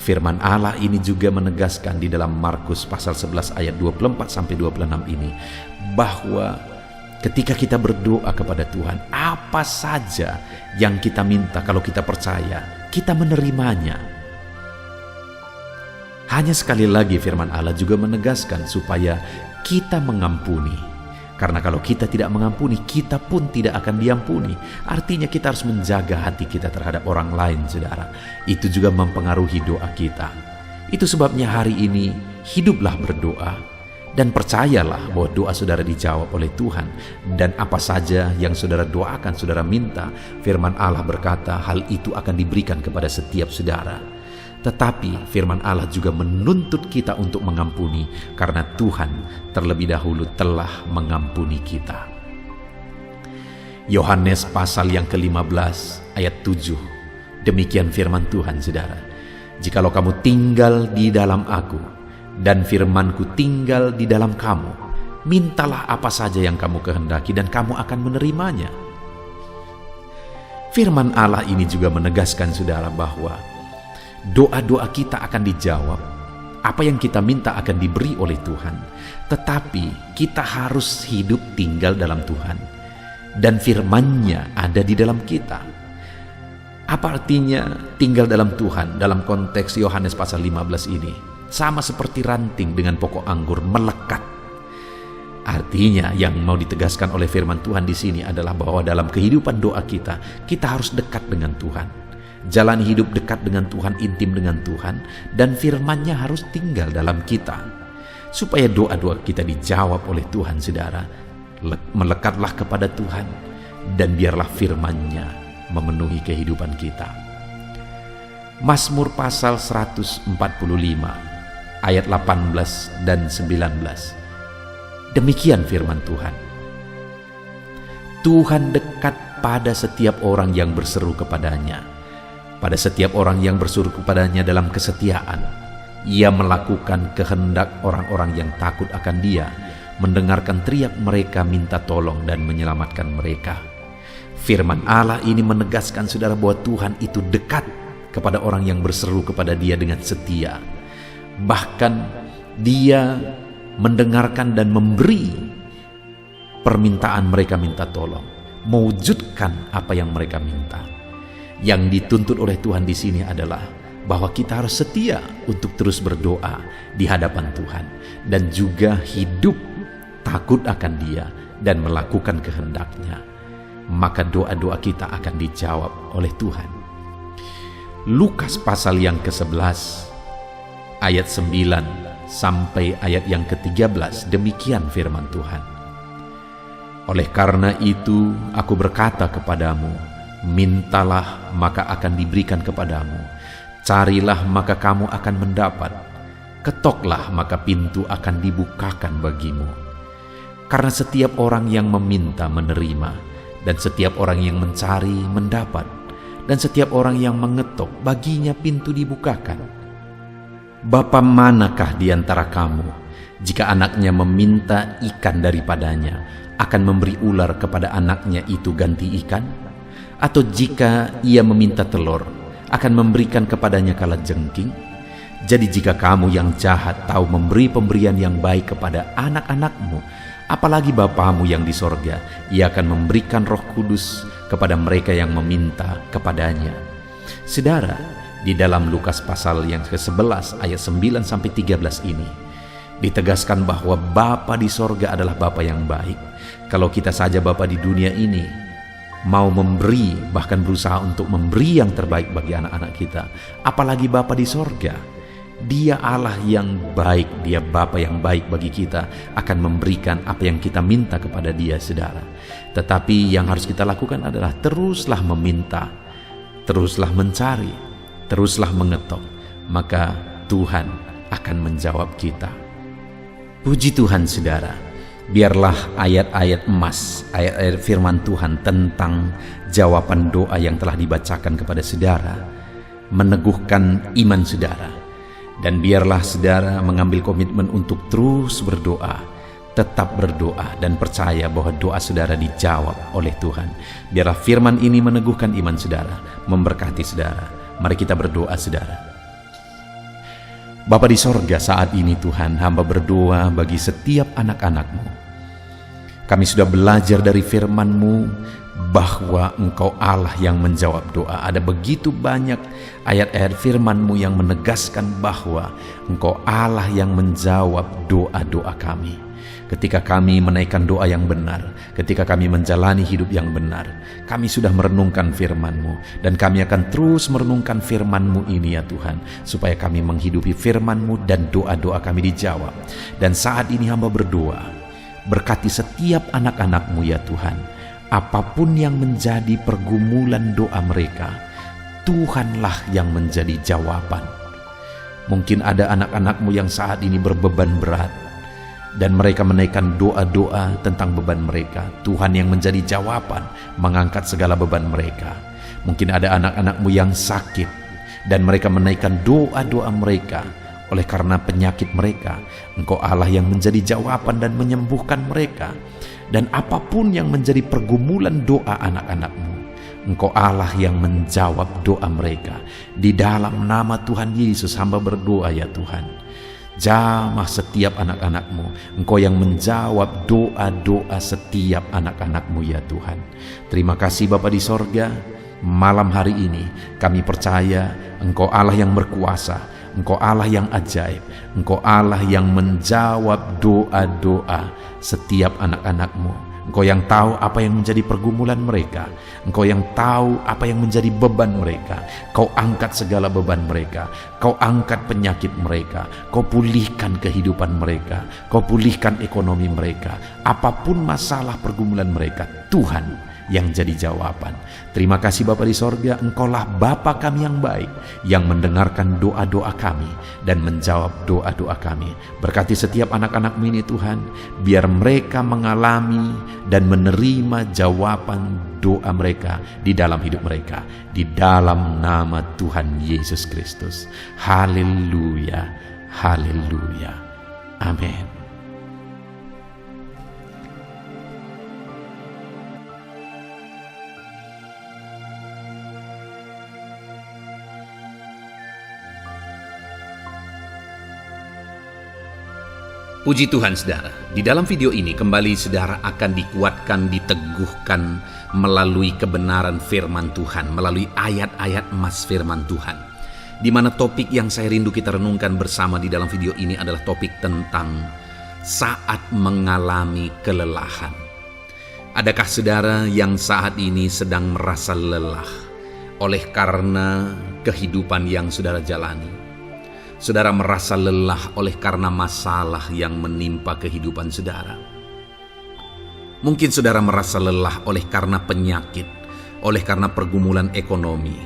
firman Allah ini juga menegaskan di dalam Markus pasal 11 ayat 24-26 ini, bahwa ketika kita berdoa kepada Tuhan, apa saja yang kita minta, kalau kita percaya, kita menerimanya. Hanya sekali lagi firman Allah juga menegaskan supaya kita mengampuni. Karena kalau kita tidak mengampuni, kita pun tidak akan diampuni. Artinya kita harus menjaga hati kita terhadap orang lain, saudara. Itu juga mempengaruhi doa kita. Itu sebabnya hari ini hiduplah berdoa Dan percayalah bahwa doa saudara dijawab oleh Tuhan. Dan apa saja yang saudara doakan, saudara minta, firman Allah berkata hal itu akan diberikan kepada setiap saudara. Tetapi firman Allah juga menuntut kita untuk mengampuni, karena Tuhan terlebih dahulu telah mengampuni kita. Yohanes pasal yang ke-15 ayat 7. Demikian firman Tuhan, saudara. Jikalau kamu tinggal di dalam aku, dan firman-Ku tinggal di dalam kamu, mintalah apa saja yang kamu kehendaki dan kamu akan menerimanya. Firman Allah ini juga menegaskan, saudara, bahwa doa-doa kita akan dijawab. Apa yang kita minta akan diberi oleh Tuhan. Tetapi kita harus hidup tinggal dalam Tuhan, dan firman-Nya ada di dalam kita. Apa artinya tinggal dalam Tuhan dalam konteks Yohanes pasal 15 ini? Sama seperti ranting dengan pokok anggur melekat. Artinya yang mau ditegaskan oleh firman Tuhan di sini adalah bahwa dalam kehidupan doa kita harus dekat dengan Tuhan. Jalan hidup dekat dengan Tuhan, intim dengan Tuhan, dan firman-Nya harus tinggal dalam kita. Supaya doa-doa kita dijawab oleh Tuhan, saudara, melekatlah kepada Tuhan, dan biarlah firman-Nya memenuhi kehidupan kita. Mazmur pasal 145 ayat 18 dan 19. Demikian firman Tuhan. Tuhan dekat pada setiap orang yang berseru kepadanya, pada setiap orang yang berseru kepadanya dalam kesetiaan. Ia melakukan kehendak orang-orang yang takut akan Dia, mendengarkan teriak mereka minta tolong dan menyelamatkan mereka. Firman Allah ini menegaskan, saudara, bahwa Tuhan itu dekat kepada orang yang berseru kepada Dia dengan setia. Bahkan Dia mendengarkan dan memberi permintaan mereka minta tolong, mewujudkan apa yang mereka minta. Yang dituntut oleh Tuhan di sini adalah bahwa kita harus setia untuk terus berdoa di hadapan Tuhan, dan juga hidup takut akan Dia dan melakukan kehendak-Nya. Maka doa-doa kita akan dijawab oleh Tuhan. Lukas pasal yang ke-11 ayat 9 sampai ayat yang ke-13, demikian firman Tuhan. Oleh karena itu aku berkata kepadamu, mintalah maka akan diberikan kepadamu, carilah maka kamu akan mendapat, ketoklah maka pintu akan dibukakan bagimu. Karena setiap orang yang meminta menerima, dan setiap orang yang mencari mendapat, dan setiap orang yang mengetok baginya pintu dibukakan. Bapa manakah di antara kamu, jika anaknya meminta ikan daripadanya, akan memberi ular kepada anaknya itu ganti ikan? Atau jika ia meminta telur, akan memberikan kepadanya kalajengking? Jadi jika kamu yang jahat tahu memberi pemberian yang baik kepada anak-anakmu, apalagi Bapamu yang di sorga, Ia akan memberikan Roh Kudus kepada mereka yang meminta kepadanya. Saudara, di dalam Lukas pasal yang ke-11 ayat 9 sampai 13 ini ditegaskan bahwa Bapa di sorga adalah Bapa yang baik. Kalau kita saja Bapa di dunia ini mau memberi, bahkan berusaha untuk memberi yang terbaik bagi anak-anak kita, apalagi Bapa di sorga. Dia Allah yang baik, Dia Bapa yang baik bagi kita, akan memberikan apa yang kita minta kepada Dia, saudara. Tetapi yang harus kita lakukan adalah teruslah meminta, teruslah mencari, teruslah mengetok, maka Tuhan akan menjawab kita. Puji Tuhan, saudara. Biarlah ayat-ayat emas, ayat-ayat firman Tuhan tentang jawaban doa yang telah dibacakan kepada saudara meneguhkan iman saudara. Dan biarlah saudara mengambil komitmen untuk terus berdoa, tetap berdoa, dan percaya bahwa doa saudara dijawab oleh Tuhan. Biarlah firman ini meneguhkan iman saudara, memberkati saudara. Mari kita berdoa, saudara. Bapa di sorga, saat ini Tuhan, hamba berdoa bagi setiap anak-anak-Mu. Kami sudah belajar dari firman-Mu bahwa Engkau Allah yang menjawab doa. Ada begitu banyak ayat-ayat firman-Mu yang menegaskan bahwa Engkau Allah yang menjawab doa-doa kami. Ketika kami menaikkan doa yang benar, ketika kami menjalani hidup yang benar, kami sudah merenungkan firman-Mu, dan kami akan terus merenungkan firman-Mu ini ya Tuhan, supaya kami menghidupi firman-Mu dan doa-doa kami dijawab. Dan saat ini hamba berdoa, berkati setiap anak-anak-Mu ya Tuhan, apapun yang menjadi pergumulan doa mereka, Tuhanlah yang menjadi jawaban. Mungkin ada anak-anak-Mu yang saat ini berbeban berat, dan mereka menaikkan doa-doa tentang beban mereka. Tuhan yang menjadi jawaban, mengangkat segala beban mereka. Mungkin ada anak-anak-Mu yang sakit, dan mereka menaikkan doa-doa mereka. Oleh karena penyakit mereka, Engkau Allah yang menjadi jawaban dan menyembuhkan mereka. Dan apapun yang menjadi pergumulan doa anak-anak-Mu, Engkau Allah yang menjawab doa mereka. Di dalam nama Tuhan Yesus hamba berdoa ya Tuhan, jamah setiap anak-anak-Mu. Engkau yang menjawab doa-doa setiap anak-anak-Mu ya Tuhan. Terima kasih Bapa di sorga. Malam hari ini kami percaya Engkau Allah yang berkuasa, Engkau Allah yang ajaib, Engkau Allah yang menjawab doa-doa setiap anak-anak-Mu. Engkau yang tahu apa yang menjadi pergumulan mereka, Engkau yang tahu apa yang menjadi beban mereka. Kau angkat segala beban mereka, Kau angkat penyakit mereka, Kau pulihkan kehidupan mereka, Kau pulihkan ekonomi mereka. Apapun masalah pergumulan mereka, Tuhan yang jadi jawaban. Terima kasih Bapa di sorga, Engkaulah Bapa kami yang baik, yang mendengarkan doa-doa kami dan menjawab doa-doa kami. Berkati setiap anak-anak-Mu ini Tuhan, biar mereka mengalami dan menerima jawaban doa mereka di dalam hidup mereka, di dalam nama Tuhan Yesus Kristus. Haleluya, haleluya, amin. Puji Tuhan saudara, di dalam video ini kembali saudara akan dikuatkan, diteguhkan melalui kebenaran firman Tuhan, melalui ayat-ayat emas firman Tuhan. Di mana topik yang saya rindu kita renungkan bersama di dalam video ini adalah topik tentang saat mengalami kelelahan. Adakah saudara yang saat ini sedang merasa lelah oleh karena kehidupan yang saudara jalani? Saudara merasa lelah oleh karena masalah yang menimpa kehidupan saudara. Mungkin saudara merasa lelah oleh karena penyakit, oleh karena pergumulan ekonomi,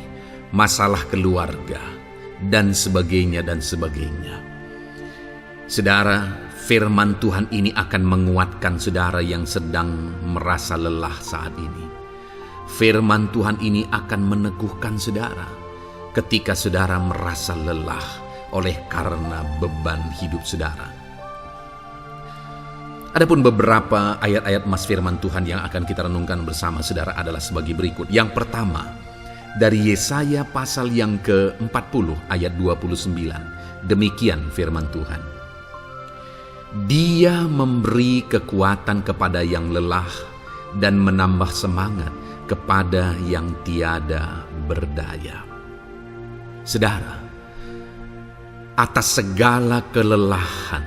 masalah keluarga, dan sebagainya dan sebagainya. Saudara, firman Tuhan ini akan menguatkan saudara yang sedang merasa lelah saat ini. Firman Tuhan ini akan meneguhkan saudara ketika saudara merasa lelah oleh karena beban hidup saudara. Adapun beberapa ayat-ayat emas firman Tuhan yang akan kita renungkan bersama saudara adalah sebagai berikut. Yang pertama, dari Yesaya pasal yang ke-40 ayat 29. Demikian firman Tuhan. Dia memberi kekuatan kepada yang lelah dan menambah semangat kepada yang tiada berdaya. Saudara, atas segala kelelahan,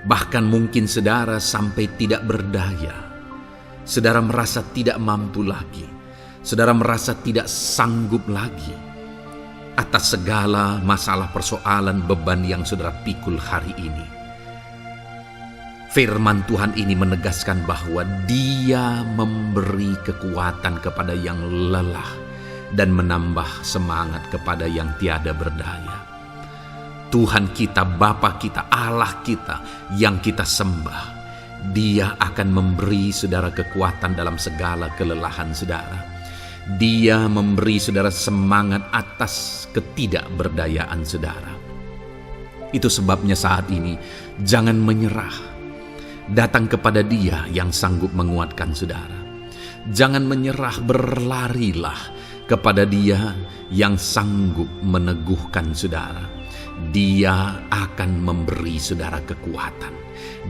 bahkan mungkin saudara sampai tidak berdaya, saudara merasa tidak mampu lagi, saudara merasa tidak sanggup lagi, atas segala masalah persoalan beban yang saudara pikul hari ini. Firman Tuhan ini menegaskan bahwa Dia memberi kekuatan kepada yang lelah dan menambah semangat kepada yang tiada berdaya. Tuhan kita, Bapa kita, Allah kita yang kita sembah, Dia akan memberi saudara kekuatan dalam segala kelelahan saudara. Dia memberi saudara semangat atas ketidakberdayaan saudara. Itu sebabnya saat ini jangan menyerah. Datang kepada Dia yang sanggup menguatkan saudara. Jangan menyerah, berlarilah kepada Dia yang sanggup meneguhkan saudara. Dia akan memberi saudara kekuatan.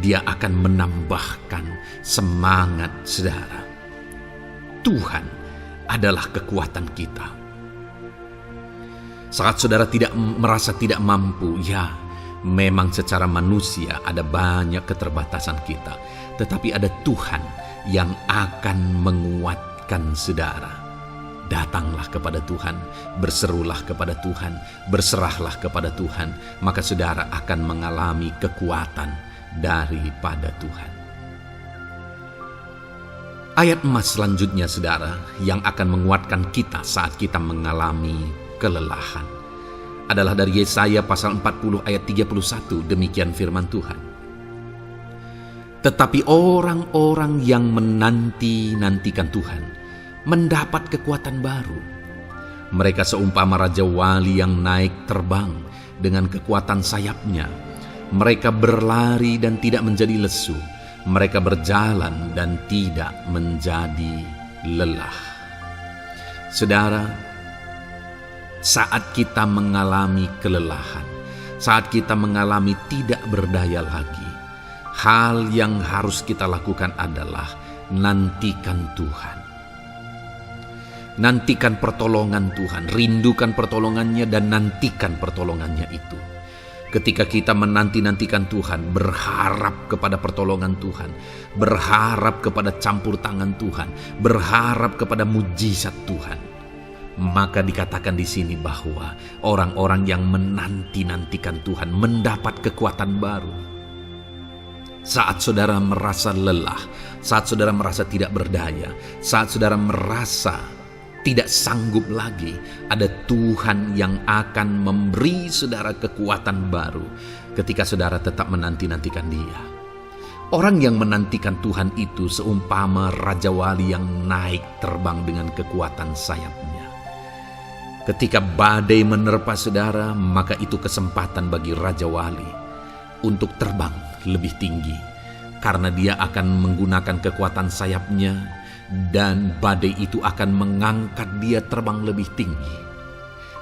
Dia akan menambahkan semangat saudara. Tuhan adalah kekuatan kita. Saat saudara merasa tidak mampu, ya memang secara manusia ada banyak keterbatasan kita. Tetapi ada Tuhan yang akan menguatkan saudara. Datanglah kepada Tuhan, berserulah kepada Tuhan, berserahlah kepada Tuhan, maka saudara akan mengalami kekuatan daripada Tuhan. Ayat emas selanjutnya saudara yang akan menguatkan kita saat kita mengalami kelelahan adalah dari Yesaya pasal 40 ayat 31. Demikian firman Tuhan. Tetapi orang-orang yang menanti-nantikan Tuhan mendapat kekuatan baru. Mereka seumpama raja wali yang naik terbang dengan kekuatan sayapnya. Mereka berlari dan tidak menjadi lesu. Mereka berjalan dan tidak menjadi lelah. Saudara, saat kita mengalami kelelahan, saat kita mengalami tidak berdaya lagi, hal yang harus kita lakukan adalah nantikan Tuhan. Nantikan pertolongan Tuhan, rindukan pertolongannya dan nantikan pertolongannya itu. Ketika kita menanti-nantikan Tuhan, berharap kepada pertolongan Tuhan, berharap kepada campur tangan Tuhan, berharap kepada mujizat Tuhan, maka dikatakan di sini bahwa orang-orang yang menanti-nantikan Tuhan mendapat kekuatan baru. Saat saudara merasa lelah, saat saudara merasa tidak berdaya, saat saudara merasa tidak sanggup lagi, ada Tuhan yang akan memberi saudara kekuatan baru ketika saudara tetap menanti-nantikan Dia. Orang yang menantikan Tuhan itu seumpama raja wali yang naik terbang dengan kekuatan sayapnya. Ketika badai menerpa saudara, maka itu kesempatan bagi raja wali untuk terbang lebih tinggi, karena dia akan menggunakan kekuatan sayapnya dan badai itu akan mengangkat dia terbang lebih tinggi.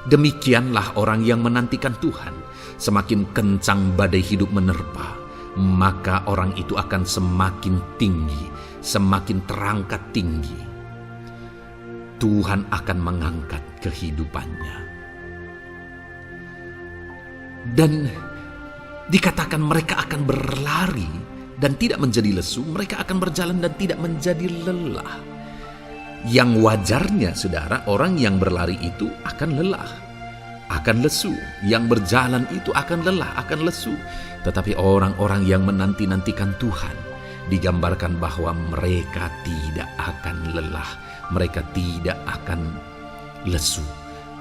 Demikianlah orang yang menantikan Tuhan. Semakin kencang badai hidup menerpa, maka orang itu akan semakin tinggi, semakin terangkat tinggi. Tuhan akan mengangkat kehidupannya. Dan dikatakan mereka akan berlari dan tidak menjadi lesu, mereka akan berjalan dan tidak menjadi lelah. Yang wajarnya saudara, orang yang berlari itu akan lelah, akan lesu. Yang berjalan itu akan lelah, akan lesu. Tetapi orang-orang yang menanti-nantikan Tuhan, digambarkan bahwa mereka tidak akan lelah, mereka tidak akan lesu,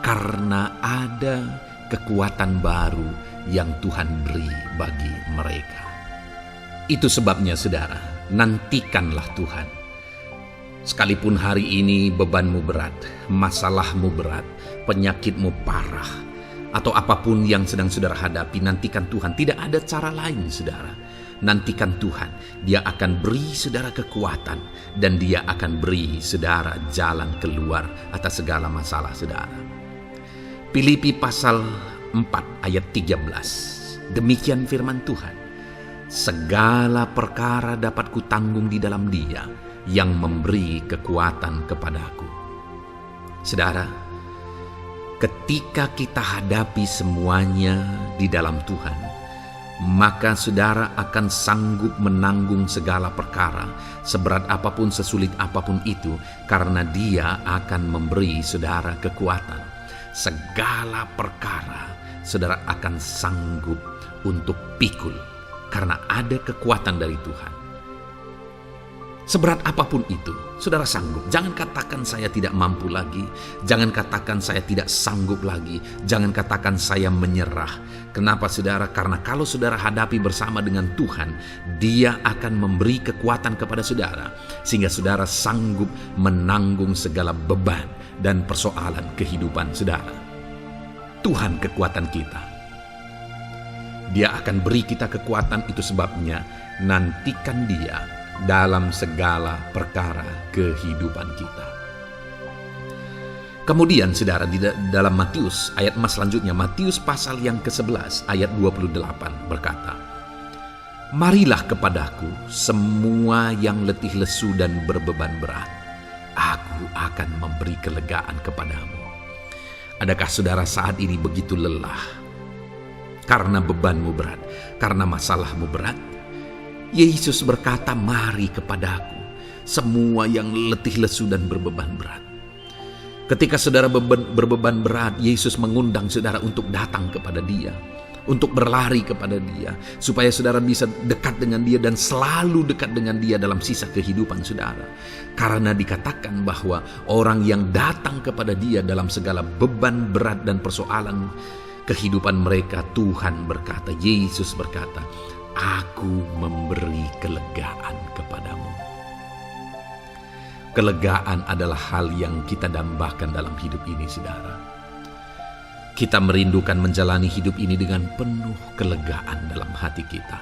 karena ada kekuatan baru yang Tuhan beri bagi mereka. Itu sebabnya saudara, nantikanlah Tuhan. Sekalipun hari ini bebanmu berat, masalahmu berat, penyakitmu parah, atau apapun yang sedang saudara hadapi, nantikan Tuhan. Tidak ada cara lain saudara. Nantikan Tuhan. Dia akan beri saudara kekuatan dan Dia akan beri saudara jalan keluar atas segala masalah saudara. Filipi pasal 4 ayat 13. Demikian firman Tuhan. Segala perkara dapat kutanggung di dalam Dia yang memberi kekuatan kepadaku. Saudara, ketika kita hadapi semuanya di dalam Tuhan, maka saudara akan sanggup menanggung segala perkara, seberat apapun, sesulit apapun itu, karena Dia akan memberi saudara kekuatan. Segala perkara saudara akan sanggup untuk pikul, karena ada kekuatan dari Tuhan. Seberat apapun itu, saudara sanggup. Jangan katakan saya tidak mampu lagi. Jangan katakan saya tidak sanggup lagi. Jangan katakan saya menyerah. Kenapa saudara? Karena kalau saudara hadapi bersama dengan Tuhan, Dia akan memberi kekuatan kepada saudara, sehingga saudara sanggup menanggung segala beban dan persoalan kehidupan saudara. Tuhan kekuatan kita. Dia akan beri kita kekuatan, itu sebabnya nantikan Dia dalam segala perkara kehidupan kita. Kemudian saudara, di dalam Matius ayat selanjutnya, Matius pasal yang ke-11 ayat 28 berkata, "Marilah kepadaku semua yang letih lesu dan berbeban berat, Aku aku akan memberi kelegaan kepadamu. Adakah saudara saat ini begitu lelah karena bebanmu berat, karena masalahmu berat? Yesus berkata, mari kepadaku, semua yang letih lesu dan berbeban berat. Ketika saudara berbeban berat, Yesus mengundang saudara untuk datang kepada Dia, untuk berlari kepada Dia, supaya saudara bisa dekat dengan Dia dan selalu dekat dengan Dia dalam sisa kehidupan saudara. Karena dikatakan bahwa orang yang datang kepada Dia dalam segala beban berat dan persoalan kehidupan mereka, Tuhan berkata, Yesus berkata, aku memberi kelegaan kepadamu. Kelegaan adalah hal yang kita dambakan dalam hidup ini, saudara. Kita merindukan menjalani hidup ini dengan penuh kelegaan dalam hati kita.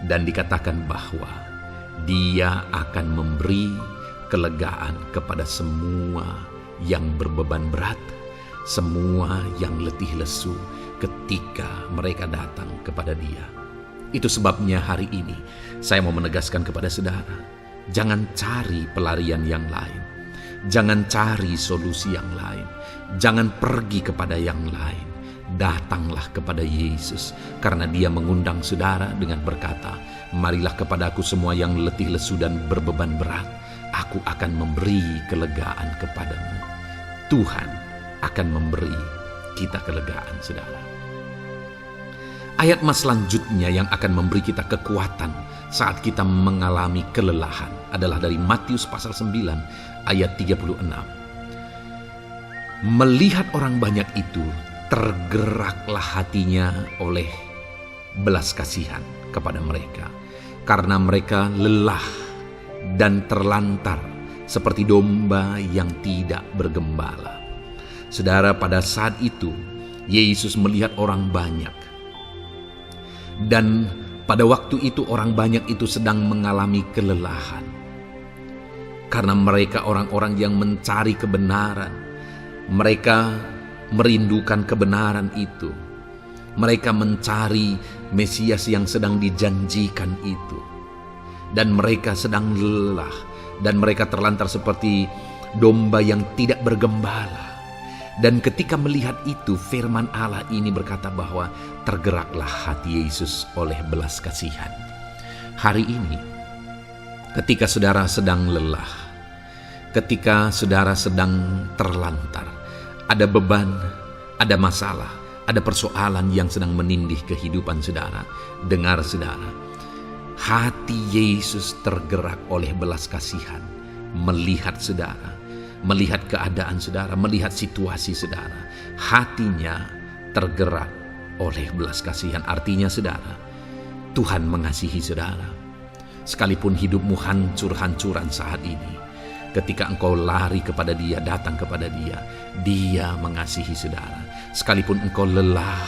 Dan dikatakan bahwa Dia akan memberi kelegaan kepada semua yang berbeban berat, semua yang letih lesu ketika mereka datang kepada Dia. Itu sebabnya hari ini saya mau menegaskan kepada saudara, jangan cari pelarian yang lain. Jangan cari solusi yang lain. Jangan pergi kepada yang lain. Datanglah kepada Yesus, karena Dia mengundang saudara dengan berkata, marilah kepadaku semua yang letih lesu dan berbeban berat, aku akan memberi kelegaan kepadamu. Tuhan akan memberi kita kelegaan, saudara. Ayat mas selanjutnya yang akan memberi kita kekuatan saat kita mengalami kelelahan adalah dari Matius pasal 9 ayat 36. Melihat orang banyak itu, tergeraklah hatinya oleh belas kasihan kepada mereka, karena mereka lelah dan terlantar seperti domba yang tidak bergembala. Saudara, pada saat itu Yesus melihat orang banyak. Dan pada waktu itu orang banyak itu sedang mengalami kelelahan. Karena mereka orang-orang yang mencari kebenaran. Mereka merindukan kebenaran itu. Mereka mencari Mesias yang sedang dijanjikan itu. Dan mereka sedang lelah. Dan mereka terlantar seperti domba yang tidak bergembala. Dan ketika melihat itu, firman Allah ini berkata bahwa tergeraklah hati Yesus oleh belas kasihan. Hari ini, ketika saudara sedang lelah, ketika saudara sedang terlantar, ada beban, ada masalah, ada persoalan yang sedang menindih kehidupan saudara, dengar saudara, hati Yesus tergerak oleh belas kasihan, melihat saudara, melihat keadaan saudara, melihat situasi saudara. Hatinya tergerak oleh belas kasihan. Artinya saudara, Tuhan mengasihi saudara. Sekalipun hidupmu hancur-hancuran saat ini, ketika engkau lari kepada Dia, datang kepada Dia, Dia mengasihi saudara. Sekalipun engkau lelah,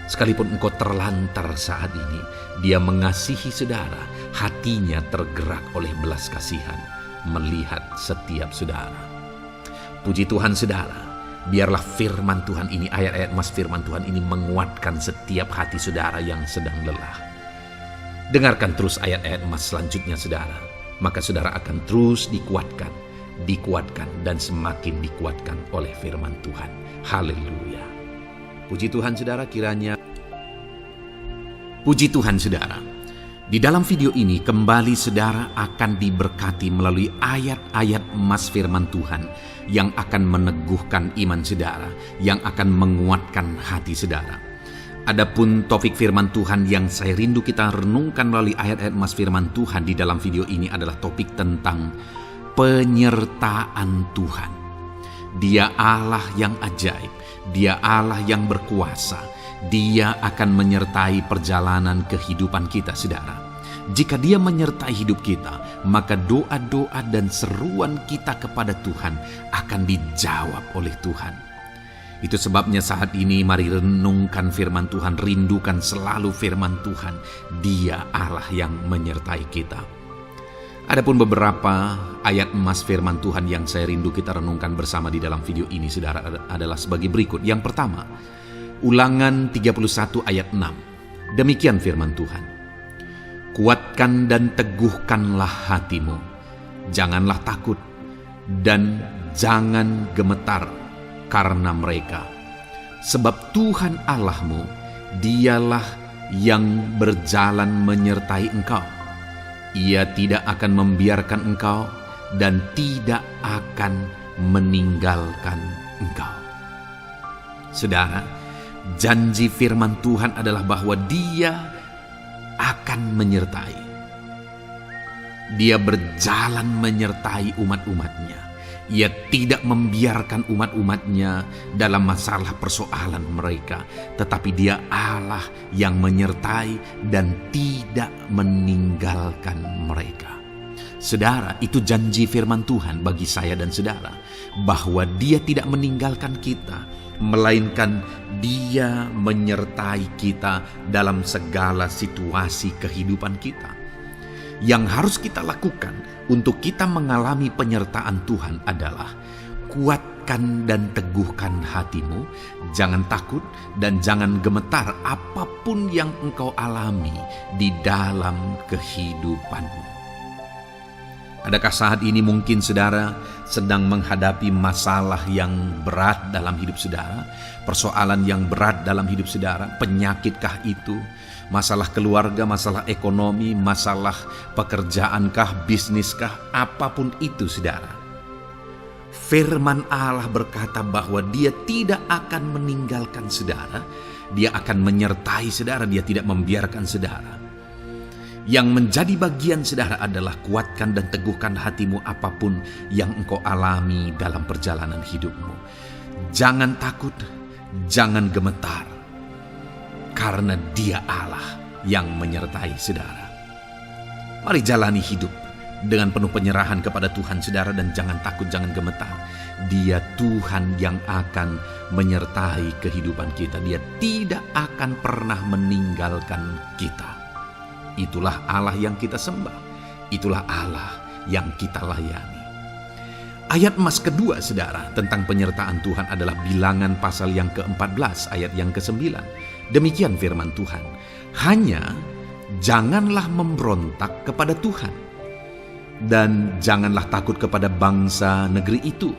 sekalipun engkau terlantar saat ini, Dia mengasihi saudara. Hatinya tergerak oleh belas kasihan melihat setiap saudara. Puji Tuhan saudara, biarlah firman Tuhan ini, ayat-ayat mas firman Tuhan ini menguatkan setiap hati saudara yang sedang lelah. Dengarkan terus ayat-ayat mas selanjutnya saudara, maka saudara akan terus dikuatkan dan semakin dikuatkan oleh firman Tuhan. Haleluya. Puji Tuhan saudara, kiranya puji Tuhan saudara. Di dalam video ini kembali saudara akan diberkati melalui ayat-ayat emas firman Tuhan yang akan meneguhkan iman saudara, yang akan menguatkan hati saudara. Adapun topik firman Tuhan yang saya rindu kita renungkan melalui ayat-ayat emas firman Tuhan di dalam video ini adalah topik tentang penyertaan Tuhan. Dia Allah yang ajaib, Dia Allah yang berkuasa. Dia akan menyertai perjalanan kehidupan kita, saudara. Jika Dia menyertai hidup kita, maka doa-doa dan seruan kita kepada Tuhan akan dijawab oleh Tuhan. Itu sebabnya saat ini mari renungkan firman Tuhan, rindukan selalu firman Tuhan. Dia Allah yang menyertai kita. Adapun beberapa ayat emas firman Tuhan yang saya rindu kita renungkan bersama di dalam video ini, saudara, adalah sebagai berikut. Yang pertama, Ulangan 31 ayat 6. Demikian firman Tuhan. Kuatkan dan teguhkanlah hatimu. Janganlah takut dan jangan gemetar karena mereka. Sebab Tuhan Allahmu, dialah yang berjalan menyertai engkau. Ia tidak akan membiarkan engkau dan tidak akan meninggalkan engkau. Saudara, janji firman Tuhan adalah bahwa Dia akan menyertai. Dia berjalan menyertai umat-umatnya. Ia tidak membiarkan umat-umatnya dalam masalah persoalan mereka, tetapi Dia Allah yang menyertai dan tidak meninggalkan mereka. Saudara, itu janji firman Tuhan bagi saya dan saudara, bahwa Dia tidak meninggalkan kita, melainkan Dia menyertai kita dalam segala situasi kehidupan kita. Yang harus kita lakukan untuk kita mengalami penyertaan Tuhan adalah kuatkan dan teguhkan hatimu, jangan takut dan jangan gemetar apapun yang engkau alami di dalam kehidupanmu. Adakah saat ini mungkin saudara sedang menghadapi masalah yang berat dalam hidup saudara, persoalan yang berat dalam hidup saudara, penyakitkah itu? Masalah keluarga, masalah ekonomi, masalah pekerjaankah, bisniskah, apapun itu saudara. Firman Allah berkata bahwa Dia tidak akan meninggalkan saudara, Dia akan menyertai saudara, Dia tidak membiarkan saudara. Yang menjadi bagian saudara adalah kuatkan dan teguhkan hatimu apapun yang engkau alami dalam perjalanan hidupmu. Jangan takut, jangan gemetar, karena Dia Allah yang menyertai saudara. Mari jalani hidup dengan penuh penyerahan kepada Tuhan saudara, dan jangan takut, jangan gemetar. Dia Tuhan yang akan menyertai kehidupan kita. Dia tidak akan pernah meninggalkan kita. Itulah Allah yang kita sembah. Itulah Allah yang kita layani. Ayat emas kedua saudara tentang penyertaan Tuhan adalah Bilangan pasal yang ke-14 ayat yang ke-9. Demikian firman Tuhan. Hanya janganlah memberontak kepada Tuhan, dan janganlah takut kepada bangsa negeri itu,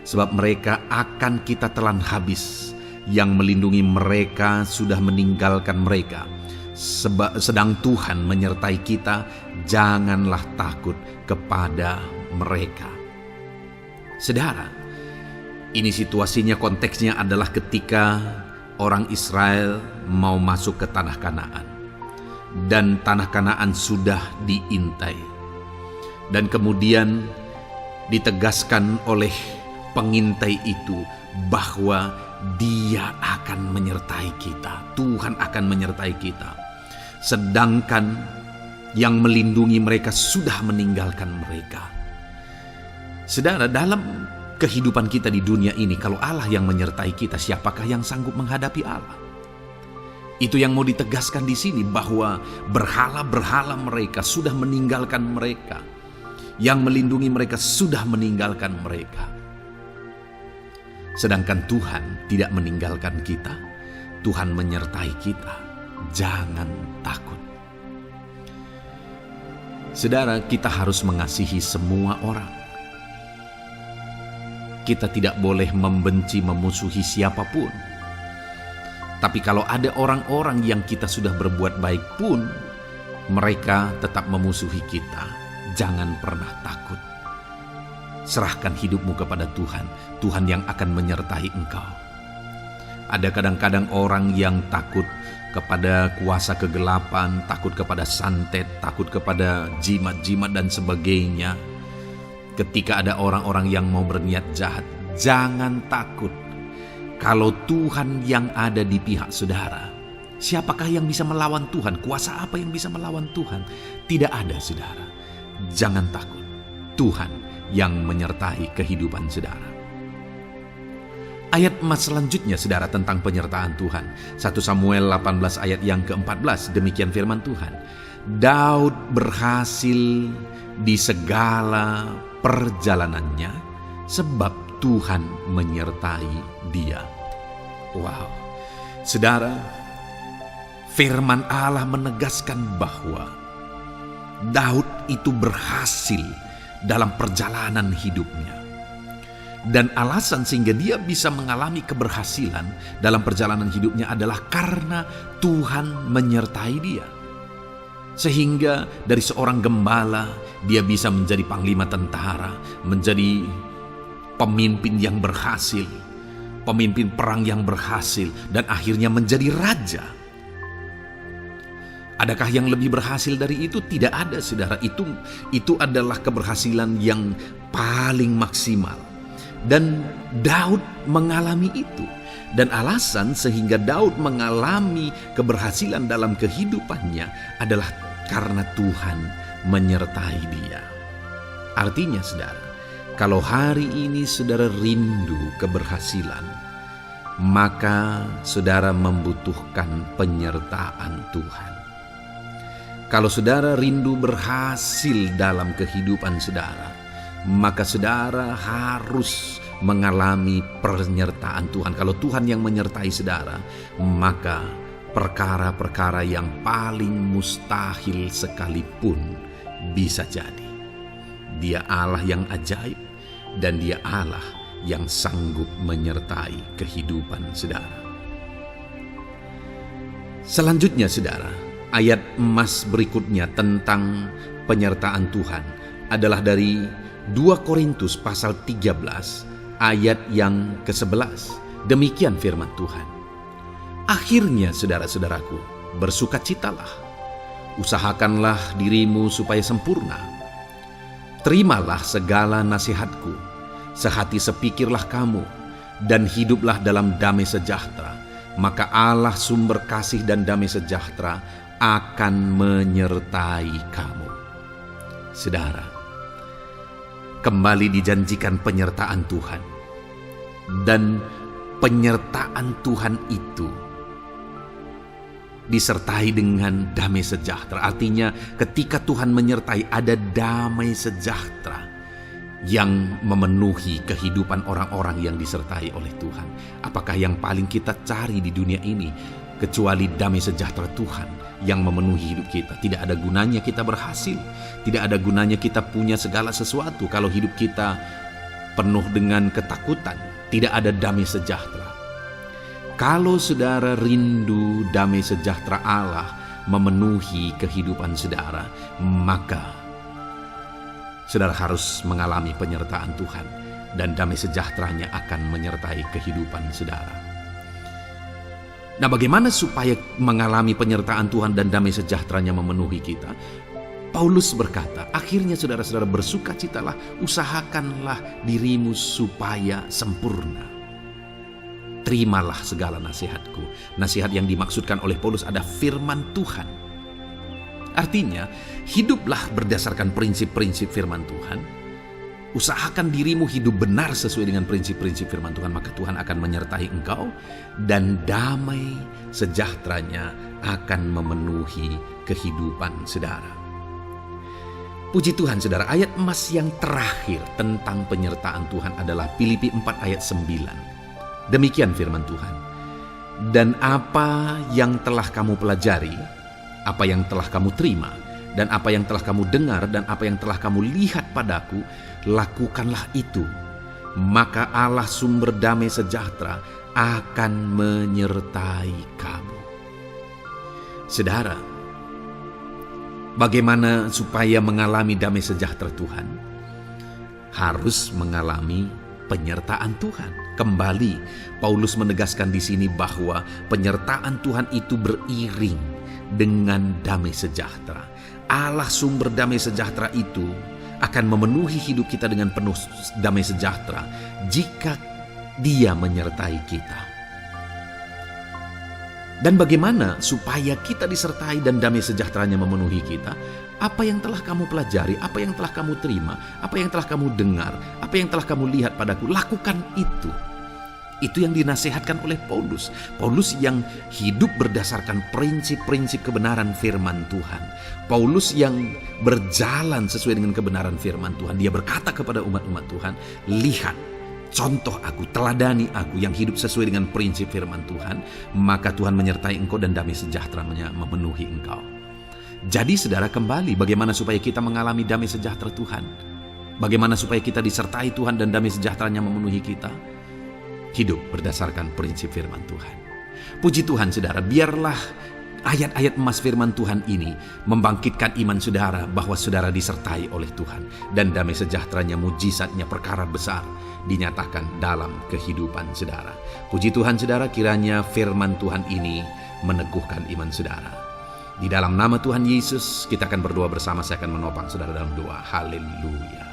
sebab mereka akan kita telan habis. Yang melindungi mereka sudah meninggalkan mereka. Sedang Tuhan menyertai kita, janganlah takut kepada mereka. Saudara, ini situasinya, konteksnya adalah ketika orang Israel mau masuk ke tanah Kanaan, dan tanah Kanaan sudah diintai, dan kemudian ditegaskan oleh pengintai itu bahwa Dia akan menyertai kita, Tuhan akan menyertai kita. Sedangkan yang melindungi mereka sudah meninggalkan mereka. Saudara, dalam kehidupan kita di dunia ini, kalau Allah yang menyertai kita, siapakah yang sanggup menghadapi Allah? Itu yang mau ditegaskan di sini, bahwa berhala-berhala mereka sudah meninggalkan mereka. Yang melindungi mereka sudah meninggalkan mereka. Sedangkan Tuhan tidak meninggalkan kita. Tuhan menyertai kita. Jangan takut. Saudara, kita harus mengasihi semua orang. Kita tidak boleh membenci, memusuhi siapapun. Tapi kalau ada orang-orang yang kita sudah berbuat baik pun, mereka tetap memusuhi kita, jangan pernah takut. Serahkan hidupmu kepada Tuhan, Tuhan yang akan menyertai engkau. Ada kadang-kadang orang yang takut kepada kuasa kegelapan, takut kepada santet, takut kepada jimat-jimat dan sebagainya. Ketika ada orang-orang yang mau berniat jahat, jangan takut. Kalau Tuhan yang ada di pihak saudara, siapakah yang bisa melawan Tuhan? Kuasa apa yang bisa melawan Tuhan? Tidak ada, saudara. Jangan takut. Tuhan yang menyertai kehidupan saudara. Ayat emas selanjutnya saudara tentang penyertaan Tuhan. 1 Samuel 18 ayat yang ke-14, demikian firman Tuhan. Daud berhasil di segala perjalanannya sebab Tuhan menyertai dia. Wow. Saudara, firman Allah menegaskan bahwa Daud itu berhasil dalam perjalanan hidupnya. Dan alasan sehingga dia bisa mengalami keberhasilan dalam perjalanan hidupnya adalah karena Tuhan menyertai dia. Sehingga dari seorang gembala, dia bisa menjadi panglima tentara, menjadi pemimpin yang berhasil, pemimpin perang yang berhasil, dan akhirnya menjadi raja. Adakah yang lebih berhasil dari itu? Tidak ada, saudara. Itu adalah keberhasilan yang paling maksimal. Dan Daud mengalami itu. Dan alasan sehingga Daud mengalami keberhasilan dalam kehidupannya adalah karena Tuhan menyertai dia. Artinya, saudara, kalau hari ini saudara rindu keberhasilan, maka saudara membutuhkan penyertaan Tuhan. Kalau saudara rindu berhasil dalam kehidupan saudara, maka saudara harus mengalami penyertaan Tuhan. Kalau Tuhan yang menyertai saudara, maka perkara-perkara yang paling mustahil sekalipun bisa jadi. Dia Allah yang ajaib, dan Dia Allah yang sanggup menyertai kehidupan saudara. Selanjutnya, saudara, ayat emas berikutnya tentang penyertaan Tuhan adalah dari 2 Korintus pasal 13 ayat yang ke-11. Demikian firman Tuhan. Akhirnya, saudara-saudaraku, bersukacitalah. Usahakanlah dirimu supaya sempurna. Terimalah segala nasihatku. Sehati sepikirlah kamu, dan hiduplah dalam damai sejahtera. Maka Allah sumber kasih dan damai sejahtera akan menyertai kamu. Saudara, kembali dijanjikan penyertaan Tuhan. Dan penyertaan Tuhan itu disertai dengan damai sejahtera. Artinya ketika Tuhan menyertai, ada damai sejahtera yang memenuhi kehidupan orang-orang yang disertai oleh Tuhan. Apakah yang paling kita cari di dunia ini kecuali damai sejahtera Tuhan yang memenuhi hidup kita? Tidak ada gunanya kita berhasil, tidak ada gunanya kita punya segala sesuatu kalau hidup kita penuh dengan ketakutan, tidak ada damai sejahtera. Kalau saudara rindu damai sejahtera Allah memenuhi kehidupan saudara, maka saudara harus mengalami penyertaan Tuhan, dan damai sejahteranya akan menyertai kehidupan saudara. Nah, bagaimana supaya mengalami penyertaan Tuhan dan damai sejahteranya memenuhi kita? Paulus berkata, akhirnya saudara-saudara bersukacitalah, usahakanlah dirimu supaya sempurna. Terimalah segala nasihatku. Nasihat yang dimaksudkan oleh Paulus ada firman Tuhan. Artinya, hiduplah berdasarkan prinsip-prinsip firman Tuhan. Usahakan dirimu hidup benar sesuai dengan prinsip-prinsip firman Tuhan, maka Tuhan akan menyertai engkau, dan damai sejahteranya akan memenuhi kehidupan saudara. Puji Tuhan, saudara, ayat emas yang terakhir tentang penyertaan Tuhan adalah Filipi 4 ayat 9. Demikian firman Tuhan. Dan apa yang telah kamu pelajari, apa yang telah kamu terima, dan apa yang telah kamu dengar, dan apa yang telah kamu lihat padaku, lakukanlah itu. Maka Allah sumber damai sejahtera akan menyertai kamu. Saudara, bagaimana supaya mengalami damai sejahtera Tuhan? Harus mengalami penyertaan Tuhan. Kembali, Paulus menegaskan di sini bahwa penyertaan Tuhan itu beriring dengan damai sejahtera. Allah sumber damai sejahtera itu akan memenuhi hidup kita dengan penuh damai sejahtera jika Dia menyertai kita. Dan bagaimana supaya kita disertai dan damai sejahteranya memenuhi kita? Apa yang telah kamu pelajari, apa yang telah kamu terima, apa yang telah kamu dengar, apa yang telah kamu lihat padaku, lakukan itu. Itu yang dinasihatkan oleh Paulus. Paulus yang hidup berdasarkan prinsip-prinsip kebenaran firman Tuhan. Paulus yang berjalan sesuai dengan kebenaran firman Tuhan. Dia berkata kepada umat-umat Tuhan, lihat, contoh aku, teladani aku yang hidup sesuai dengan prinsip firman Tuhan, maka Tuhan menyertai engkau dan damai sejahteranya memenuhi engkau. Jadi saudara, kembali bagaimana supaya kita mengalami damai sejahtera Tuhan? Bagaimana supaya kita disertai Tuhan dan damai sejahteranya memenuhi kita? Hidup berdasarkan prinsip firman Tuhan. Puji Tuhan saudara, biarlah ayat-ayat emas firman Tuhan ini membangkitkan iman saudara bahwa saudara disertai oleh Tuhan. Dan damai sejahteranya, mujizatnya, perkara besar dinyatakan dalam kehidupan saudara. Puji Tuhan saudara, kiranya firman Tuhan ini meneguhkan iman saudara. Di dalam nama Tuhan Yesus kita akan berdoa bersama. Saya akan menopang saudara dalam doa. Haleluya.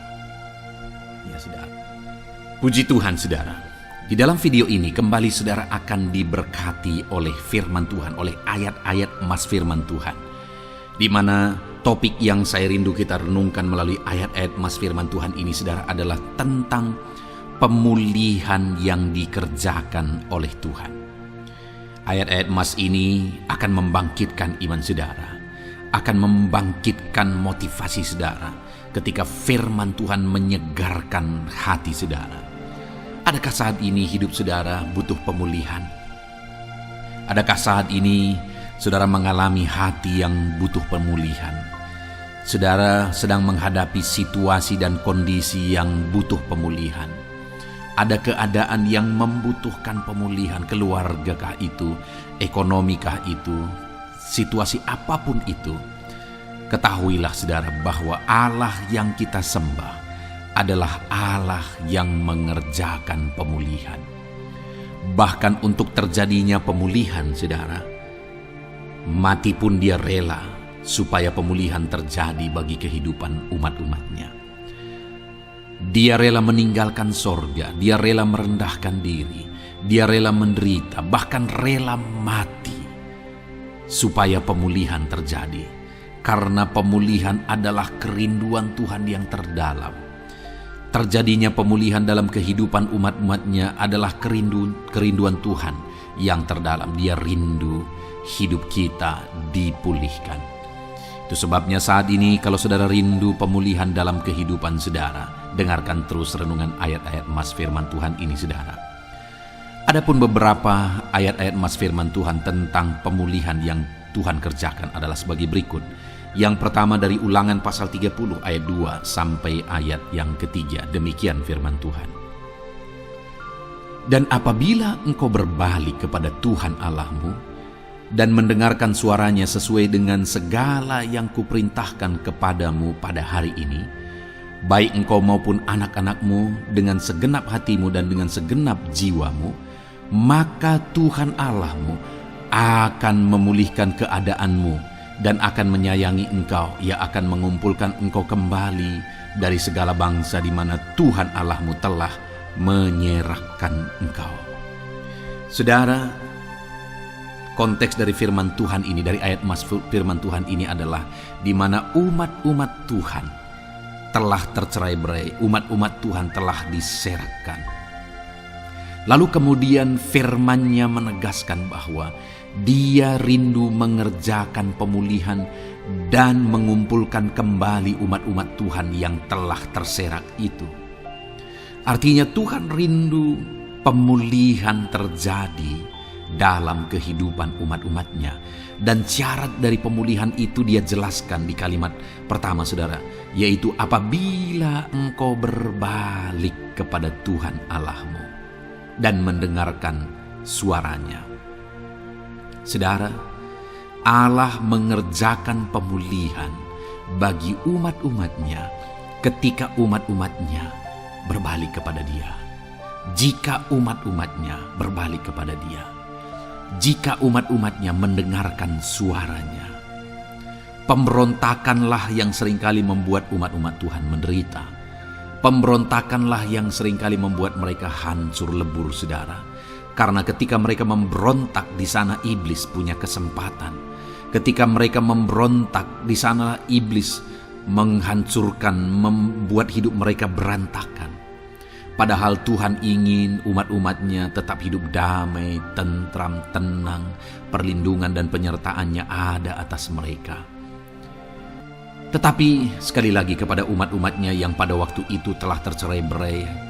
Ya saudara. Puji Tuhan saudara. Di dalam video ini kembali saudara akan diberkati oleh firman Tuhan, oleh ayat-ayat emas firman Tuhan. Di mana topik yang saya rindu kita renungkan melalui ayat-ayat emas firman Tuhan ini saudara adalah tentang pemulihan yang dikerjakan oleh Tuhan. Ayat-ayat emas ini akan membangkitkan iman saudara, akan membangkitkan motivasi saudara ketika firman Tuhan menyegarkan hati saudara. Adakah saat ini hidup saudara butuh pemulihan? Adakah saat ini saudara mengalami hati yang butuh pemulihan? Saudara sedang menghadapi situasi dan kondisi yang butuh pemulihan. Ada keadaan yang membutuhkan pemulihan, keluargakah itu, ekonomikah itu, situasi apapun itu. Ketahuilah saudara bahwa Allah yang kita sembah adalah Allah yang mengerjakan pemulihan. Bahkan untuk terjadinya pemulihan saudara, mati pun dia rela supaya pemulihan terjadi bagi kehidupan umat-umatnya. Dia rela meninggalkan sorga, dia rela merendahkan diri, dia rela menderita, bahkan rela mati supaya pemulihan terjadi. Karena pemulihan adalah kerinduan Tuhan yang terdalam. Terjadinya pemulihan dalam kehidupan umat-umatnya adalah kerinduan Tuhan yang terdalam. Dia rindu hidup kita dipulihkan. Itu sebabnya saat ini kalau saudara rindu pemulihan dalam kehidupan saudara, dengarkan terus renungan ayat-ayat emas firman Tuhan ini saudara. Adapun beberapa ayat-ayat emas firman Tuhan tentang pemulihan yang Tuhan kerjakan adalah sebagai berikut. Yang pertama dari Ulangan pasal 30 ayat 2 sampai ayat yang ketiga. Demikian firman Tuhan. Dan apabila engkau berbalik kepada Tuhan Allahmu dan mendengarkan suaranya sesuai dengan segala yang kuperintahkan kepadamu pada hari ini, baik engkau maupun anak-anakmu dengan segenap hatimu dan dengan segenap jiwamu, maka Tuhan Allahmu akan memulihkan keadaanmu dan akan menyayangi engkau. Ia akan mengumpulkan engkau kembali dari segala bangsa di mana Tuhan Allahmu telah menyerahkan engkau. Saudara, konteks dari firman Tuhan ini, dari ayat emas firman Tuhan ini adalah di mana umat-umat Tuhan telah tercerai-berai, umat-umat Tuhan telah diserakkan. Lalu kemudian firman-Nya menegaskan bahwa Dia rindu mengerjakan pemulihan dan mengumpulkan kembali umat-umat Tuhan yang telah terserak itu. Artinya Tuhan rindu pemulihan terjadi dalam kehidupan umat-umatnya. Dan syarat dari pemulihan itu Dia jelaskan di kalimat pertama saudara, yaitu apabila engkau berbalik kepada Tuhan Allahmu dan mendengarkan suaranya. Saudara, Allah mengerjakan pemulihan bagi umat-umatnya ketika umat-umatnya berbalik kepada Dia. Jika umat-umatnya berbalik kepada Dia, jika umat-umatnya mendengarkan suaranya. Pemberontakanlah yang seringkali membuat umat-umat Tuhan menderita. Pemberontakanlah yang seringkali membuat mereka hancur lebur saudara. Karena ketika mereka memberontak, di sana iblis punya kesempatan. Ketika mereka memberontak, di sana iblis menghancurkan, membuat hidup mereka berantakan. Padahal Tuhan ingin umat-umatnya tetap hidup damai, tentram, tenang, perlindungan dan penyertaan-Nya ada atas mereka. Tetapi sekali lagi kepada umat-umatnya yang pada waktu itu telah tercerai-berai,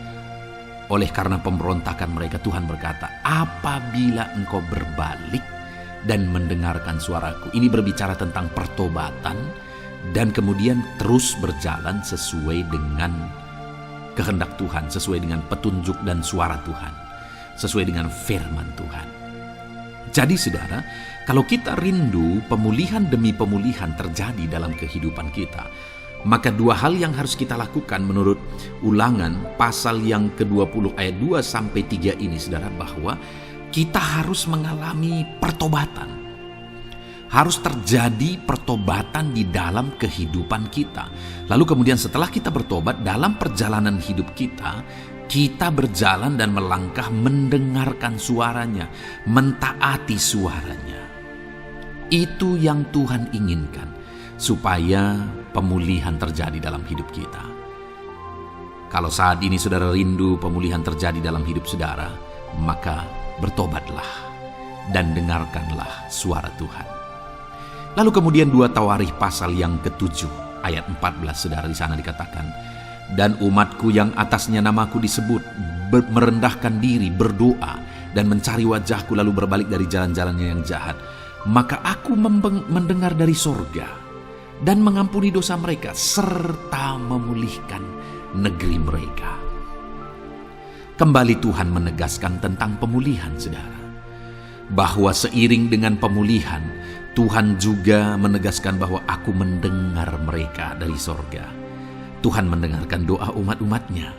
oleh karena pemberontakan mereka, Tuhan berkata, apabila engkau berbalik dan mendengarkan suaraku. Ini berbicara tentang pertobatan dan kemudian terus berjalan sesuai dengan kehendak Tuhan, sesuai dengan petunjuk dan suara Tuhan, sesuai dengan firman Tuhan. Jadi saudara, kalau kita rindu pemulihan demi pemulihan terjadi dalam kehidupan kita, maka dua hal yang harus kita lakukan menurut Ulangan pasal yang ke-20 ayat 2-3 ini saudara, bahwa kita harus mengalami pertobatan. Harus terjadi pertobatan di dalam kehidupan kita. Lalu kemudian setelah kita bertobat, dalam perjalanan hidup kita, kita berjalan dan melangkah mendengarkan suaranya, mentaati suaranya. Itu yang Tuhan inginkan, supaya pemulihan terjadi dalam hidup kita. Kalau saat ini saudara rindu pemulihan terjadi dalam hidup saudara, maka bertobatlah dan dengarkanlah suara Tuhan. Lalu kemudian 2 Tawarikh pasal yang ke-7 ayat 14 saudara, di sana dikatakan, dan umatku yang atasnya namaku disebut merendahkan diri, berdoa dan mencari wajahku, lalu berbalik dari jalan-jalannya yang jahat, maka aku mendengar dari sorga dan mengampuni dosa mereka serta memulihkan negeri mereka. Kembali Tuhan menegaskan tentang pemulihan saudara, bahwa seiring dengan pemulihan Tuhan juga menegaskan bahwa aku mendengar mereka dari sorga. Tuhan mendengarkan doa umat-umatnya.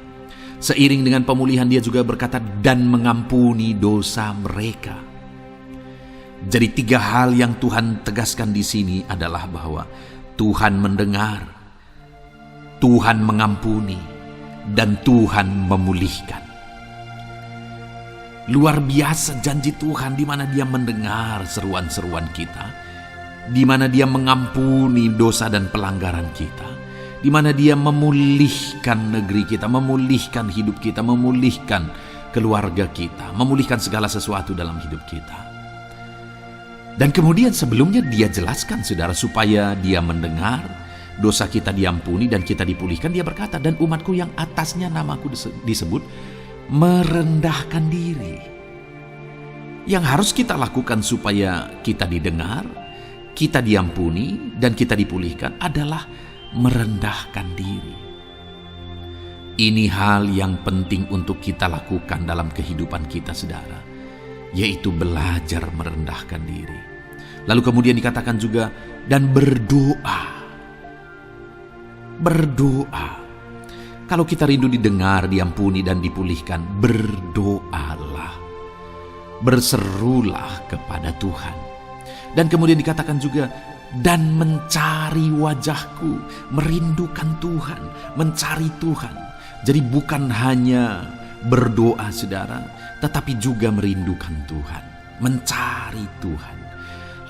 Seiring dengan pemulihan dia juga berkata dan mengampuni dosa mereka. Jadi 3 hal yang Tuhan tegaskan di sini adalah bahwa Tuhan mendengar, Tuhan mengampuni, dan Tuhan memulihkan. Luar biasa janji Tuhan, di mana Dia mendengar seruan-seruan kita, di mana Dia mengampuni dosa dan pelanggaran kita, di mana Dia memulihkan negeri kita, memulihkan hidup kita, memulihkan keluarga kita, memulihkan segala sesuatu dalam hidup kita. Dan kemudian sebelumnya Dia jelaskan saudara, supaya Dia mendengar, dosa kita diampuni dan kita dipulihkan. Dia berkata, dan umatku yang atasnya namaku disebut merendahkan diri. Yang harus kita lakukan supaya kita didengar, kita diampuni, dan kita dipulihkan adalah merendahkan diri. Ini hal yang penting untuk kita lakukan dalam kehidupan kita saudara, yaitu belajar merendahkan diri. Lalu kemudian dikatakan juga, dan berdoa. Berdoa. Kalau kita rindu didengar, diampuni, dan dipulihkan, berdoalah. Berserulah kepada Tuhan. Dan kemudian dikatakan juga, dan mencari wajahku, merindukan Tuhan, mencari Tuhan. Jadi bukan hanya berdoa saudara, tetapi juga merindukan Tuhan, mencari Tuhan.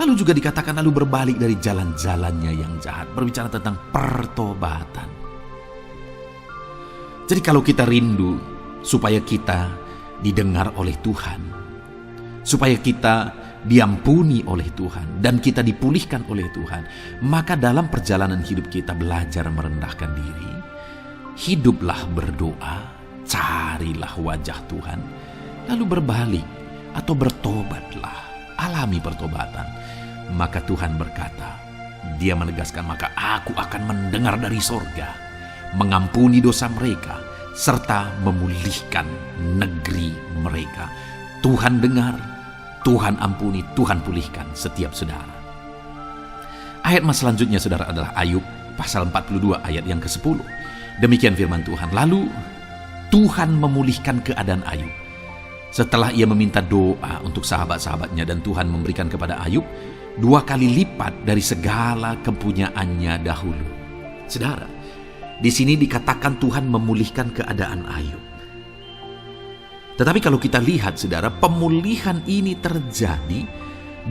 Lalu juga dikatakan, lalu berbalik dari jalan-jalannya yang jahat. Berbicara tentang pertobatan. Jadi kalau kita rindu supaya kita didengar oleh Tuhan, supaya kita diampuni oleh Tuhan, dan kita dipulihkan oleh Tuhan, maka dalam perjalanan hidup kita belajar merendahkan diri, hiduplah berdoa, carilah wajah Tuhan, lalu berbalik atau bertobatlah, alami pertobatan. Maka Tuhan berkata, Dia menegaskan, maka aku akan mendengar dari sorga, mengampuni dosa mereka, serta memulihkan negeri mereka. Tuhan dengar, Tuhan ampuni, Tuhan pulihkan setiap saudara. Ayat selanjutnya saudara adalah Ayub pasal 42 ayat yang ke-10. Demikian firman Tuhan. Lalu Tuhan memulihkan keadaan Ayub. Setelah ia meminta doa untuk sahabat-sahabatnya, dan Tuhan memberikan kepada Ayub 2 kali lipat dari segala kepunyaannya dahulu. Saudara, di sini dikatakan Tuhan memulihkan keadaan Ayub. Tetapi kalau kita lihat saudara, pemulihan ini terjadi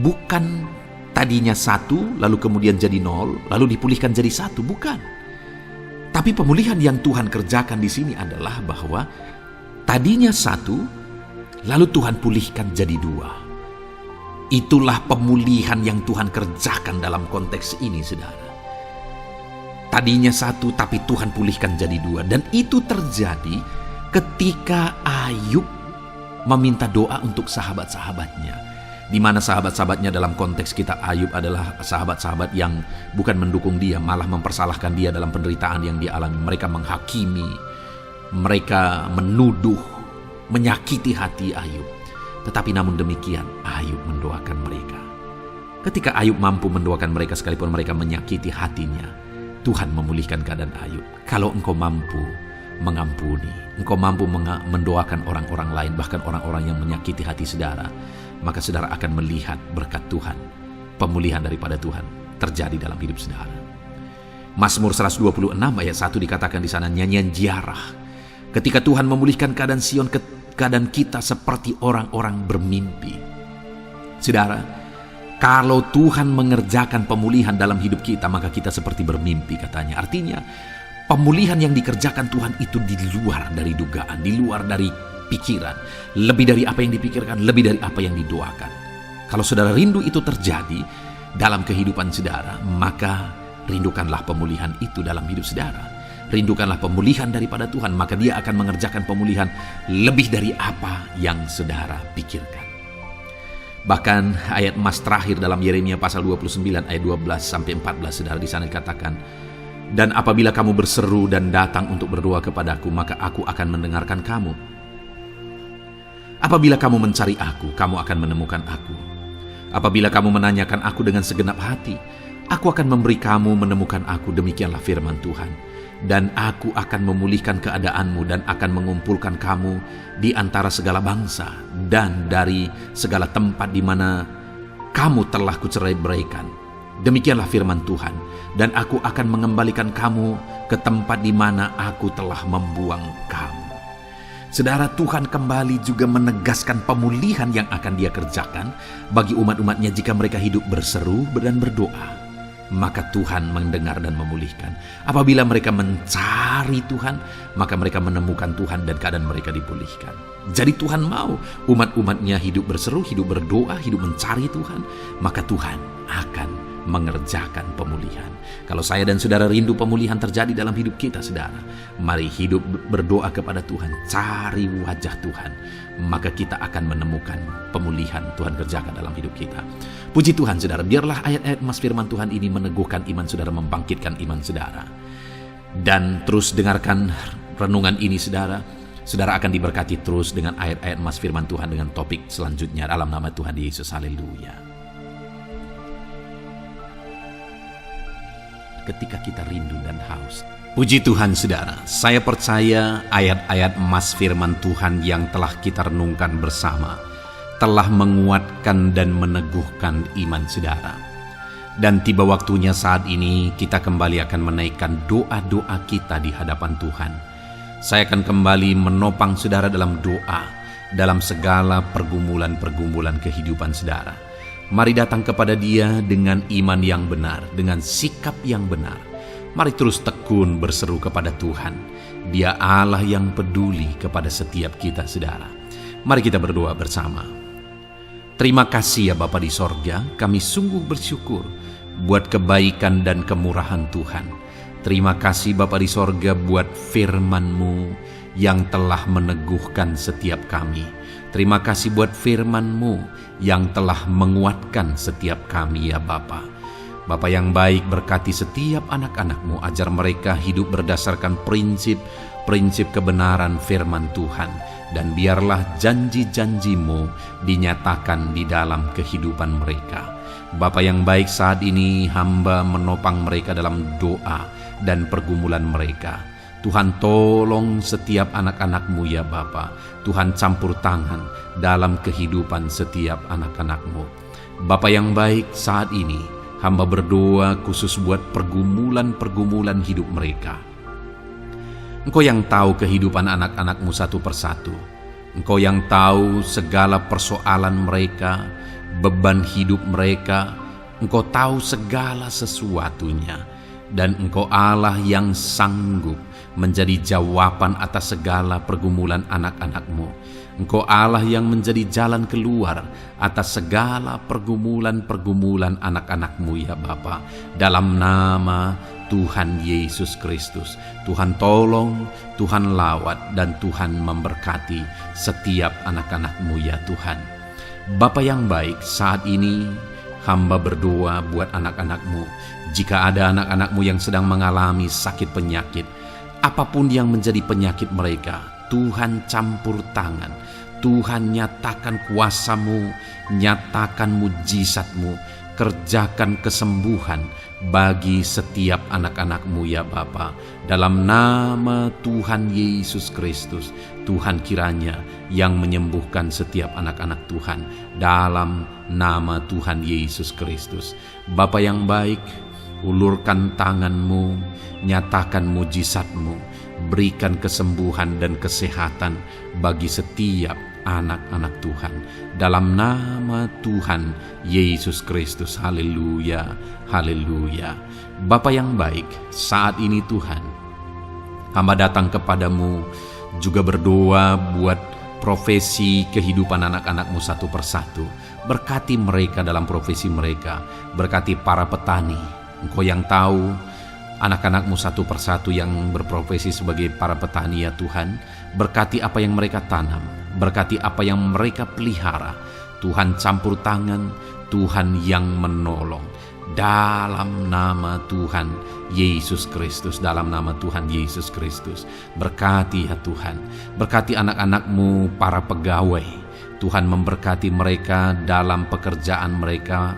bukan tadinya 1, lalu kemudian jadi 0, lalu dipulihkan jadi 1, bukan. Tapi pemulihan yang Tuhan kerjakan di sini adalah bahwa tadinya 1, lalu Tuhan pulihkan jadi 2. Itulah pemulihan yang Tuhan kerjakan dalam konteks ini saudara. Tadinya 1, tapi Tuhan pulihkan jadi 2. Dan itu terjadi ketika Ayub meminta doa untuk sahabat-sahabatnya. Di mana sahabat-sahabatnya dalam konteks kita Ayub adalah sahabat-sahabat yang bukan mendukung dia, malah mempersalahkan dia dalam penderitaan yang dia alami. Mereka menghakimi Mereka menuduh, menyakiti hati Ayub. Tetapi namun demikian, Ayub mendoakan mereka. Ketika Ayub mampu mendoakan mereka sekalipun mereka menyakiti hatinya, Tuhan memulihkan keadaan Ayub. Kalau engkau mampu mengampuni, engkau mampu mendoakan orang-orang lain, bahkan orang-orang yang menyakiti hati saudara, maka saudara akan melihat berkat Tuhan, pemulihan daripada Tuhan terjadi dalam hidup saudara. Mazmur 126 ayat 1 dikatakan di sana, nyanyian ziarah. Ketika Tuhan memulihkan keadaan Sion, keadaan kita seperti orang-orang bermimpi. Saudara, kalau Tuhan mengerjakan pemulihan dalam hidup kita, maka kita seperti bermimpi katanya. Artinya, pemulihan yang dikerjakan Tuhan itu di luar dari dugaan, di luar dari pikiran, lebih dari apa yang dipikirkan, lebih dari apa yang didoakan. Kalau saudara rindu itu terjadi dalam kehidupan saudara, maka rindukanlah pemulihan itu dalam hidup saudara. Rindukanlah pemulihan daripada Tuhan, maka Dia akan mengerjakan pemulihan lebih dari apa yang saudara pikirkan. Bahkan ayat emas terakhir dalam Yeremia pasal 29 ayat 12-14 saudara, di sana dikatakan, dan apabila kamu berseru dan datang untuk berdoa kepadaku, maka aku akan mendengarkan kamu. Apabila kamu mencari aku, kamu akan menemukan aku. Apabila kamu menanyakan aku dengan segenap hati, aku akan memberi kamu menemukan aku, demikianlah firman Tuhan. Dan aku akan memulihkan keadaanmu dan akan mengumpulkan kamu di antara segala bangsa dan dari segala tempat di mana kamu telah kucerai-beraikan. Demikianlah firman Tuhan. Dan aku akan mengembalikan kamu ke tempat di mana aku telah membuang kamu. Saudara, Tuhan kembali juga menegaskan pemulihan yang akan Dia kerjakan bagi umat-umatnya jika mereka hidup berseru dan berdoa. Maka Tuhan mendengar dan memulihkan. Apabila mereka mencari Tuhan, maka mereka menemukan Tuhan dan keadaan mereka dipulihkan. Jadi Tuhan mau umat-umatnya hidup berseru, hidup berdoa, hidup mencari Tuhan, maka Tuhan akan mengerjakan pemulihan. Kalau saya dan saudara rindu pemulihan terjadi dalam hidup kita, saudara, mari hidup berdoa kepada Tuhan, cari wajah Tuhan, maka kita akan menemukan pemulihan Tuhan kerjakan dalam hidup kita. Puji Tuhan saudara, biarlah ayat-ayat emas firman Tuhan ini meneguhkan iman saudara, membangkitkan iman saudara. Dan terus dengarkan renungan ini saudara. Saudara akan diberkati terus dengan ayat-ayat emas firman Tuhan dengan topik selanjutnya dalam nama Tuhan Yesus. Haleluya. Ketika kita rindu dan haus. Puji Tuhan saudara, saya percaya ayat-ayat emas firman Tuhan yang telah kita renungkan bersama telah menguatkan dan meneguhkan iman saudara. Dan tiba waktunya saat ini kita kembali akan menaikkan doa-doa kita di hadapan Tuhan. Saya akan kembali menopang saudara dalam doa, dalam segala pergumulan-pergumulan kehidupan saudara. Mari datang kepada Dia dengan iman yang benar, dengan sikap yang benar. Mari terus tekun berseru kepada Tuhan. Dia Allah yang peduli kepada setiap kita, saudara. Mari kita berdoa bersama. Terima kasih ya Bapa di sorga, kami sungguh bersyukur buat kebaikan dan kemurahan Tuhan. Terima kasih Bapa di sorga buat firman-Mu yang telah meneguhkan setiap kami. Terima kasih buat firman-Mu yang telah menguatkan setiap kami ya Bapa. Bapa yang baik, berkati setiap anak-anak-Mu, ajar mereka hidup berdasarkan prinsip kebenaran firman Tuhan. Dan biarlah janji-janji-Mu dinyatakan di dalam kehidupan mereka. Bapa yang baik, saat ini hamba menopang mereka dalam doa dan pergumulan mereka. Tuhan tolong setiap anak-anak-Mu ya Bapa. Tuhan campur tangan dalam kehidupan setiap anak-anak-Mu. Bapa yang baik, saat ini hamba berdoa khusus buat pergumulan-pergumulan hidup mereka. Engkau yang tahu kehidupan anak-anak-Mu satu persatu. Engkau yang tahu segala persoalan mereka, beban hidup mereka. Engkau tahu segala sesuatunya. Dan Engkau Allah yang sanggup menjadi jawaban atas segala pergumulan anak-anak-Mu. Engkau Allah yang menjadi jalan keluar atas segala pergumulan-pergumulan anak-anak-Mu ya Bapa. Dalam nama Tuhan Yesus Kristus, Tuhan tolong, Tuhan lawat, dan Tuhan memberkati setiap anak-anak-Mu ya Tuhan. Bapa yang baik, saat ini hamba berdoa buat anak-anak-Mu. Jika ada anak-anak-Mu yang sedang mengalami sakit penyakit, Apapun yang menjadi penyakit mereka, Tuhan campur tangan. Tuhan nyatakan kuasa-Mu, nyatakan mujizat-Mu, kerjakan kesembuhan bagi setiap anak-anak-Mu ya Bapa. Dalam nama Tuhan Yesus Kristus, Tuhan kiranya yang menyembuhkan setiap anak-anak Tuhan. Dalam nama Tuhan Yesus Kristus. Bapa yang baik, ulurkan tangan-Mu, nyatakan mujizat-Mu, berikan kesembuhan dan kesehatan bagi setiap anak-anak Tuhan. Dalam nama Tuhan Yesus Kristus. Haleluya, haleluya. Bapa yang baik, saat ini Tuhan, hamba datang kepadamu juga berdoa buat profesi kehidupan anak-anak-Mu satu persatu. Berkati mereka dalam profesi mereka, berkati para petani. Engkau yang tahu anak-anak-Mu satu persatu yang berprofesi sebagai para petani ya Tuhan. Berkati apa yang mereka tanam, berkati apa yang mereka pelihara. Tuhan campur tangan, Tuhan yang menolong. Dalam nama Tuhan Yesus Kristus, dalam nama Tuhan Yesus Kristus. Berkati ya Tuhan, berkati anak-anak-Mu para pegawai. Tuhan memberkati mereka dalam pekerjaan mereka,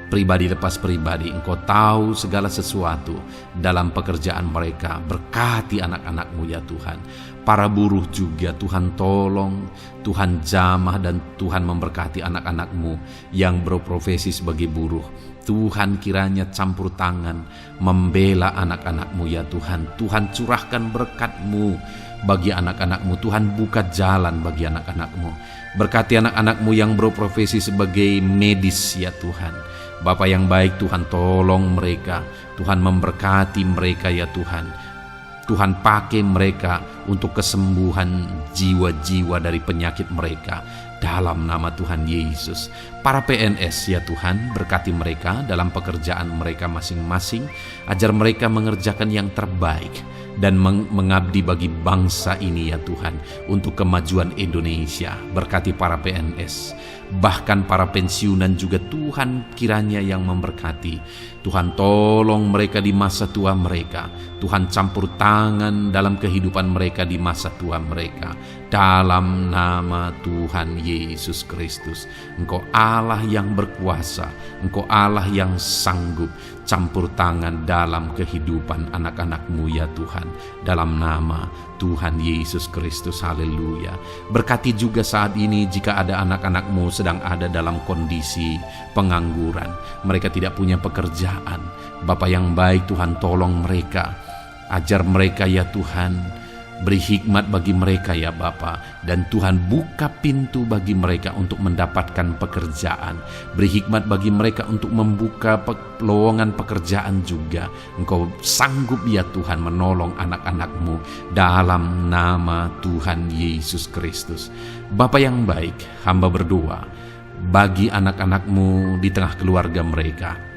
pribadi lepas pribadi. Engkau tahu segala sesuatu dalam pekerjaan mereka. Berkati anak-anak-Mu ya Tuhan. Para buruh juga Tuhan tolong, Tuhan jamah, dan Tuhan memberkati anak-anak-Mu yang berprofesi sebagai buruh. Tuhan kiranya campur tangan membela anak-anak-Mu ya Tuhan. Tuhan curahkan berkat-Mu bagi anak-anak-Mu. Tuhan buka jalan bagi anak-anak-Mu. Berkati anak-anak-Mu yang berprofesi sebagai medis ya Tuhan. Bapa yang baik, Tuhan tolong mereka. Tuhan memberkati mereka ya Tuhan. Tuhan pakai mereka untuk kesembuhan jiwa-jiwa dari penyakit mereka. Dalam nama Tuhan Yesus. Para PNS ya Tuhan, berkati mereka dalam pekerjaan mereka masing-masing. Ajar mereka mengerjakan yang terbaik dan mengabdi bagi bangsa ini ya Tuhan, untuk kemajuan Indonesia. Berkati para PNS, bahkan para pensiunan juga Tuhan kiranya yang memberkati. Tuhan tolong mereka di masa tua mereka. Tuhan campur tangan dalam kehidupan mereka di masa tua mereka. Dalam nama Tuhan Yesus Kristus. Engkau Allah yang berkuasa, Engkau Allah yang sanggup. Campur tangan dalam kehidupan anak-anak-Mu ya Tuhan. Dalam nama Tuhan Yesus Kristus. Haleluya. Berkati juga saat ini jika ada anak-anak-Mu sedang ada dalam kondisi pengangguran. Mereka tidak punya pekerjaan. Bapa yang baik, Tuhan tolong mereka. Ajar mereka ya Tuhan. Beri hikmat bagi mereka ya Bapa. Dan Tuhan buka pintu bagi mereka untuk mendapatkan pekerjaan. Beri hikmat bagi mereka untuk membuka lowongan pekerjaan juga. Engkau sanggup ya Tuhan menolong anak-anak-Mu. Dalam nama Tuhan Yesus Kristus. Bapa yang baik, hamba berdoa bagi anak-anak-Mu di tengah keluarga mereka.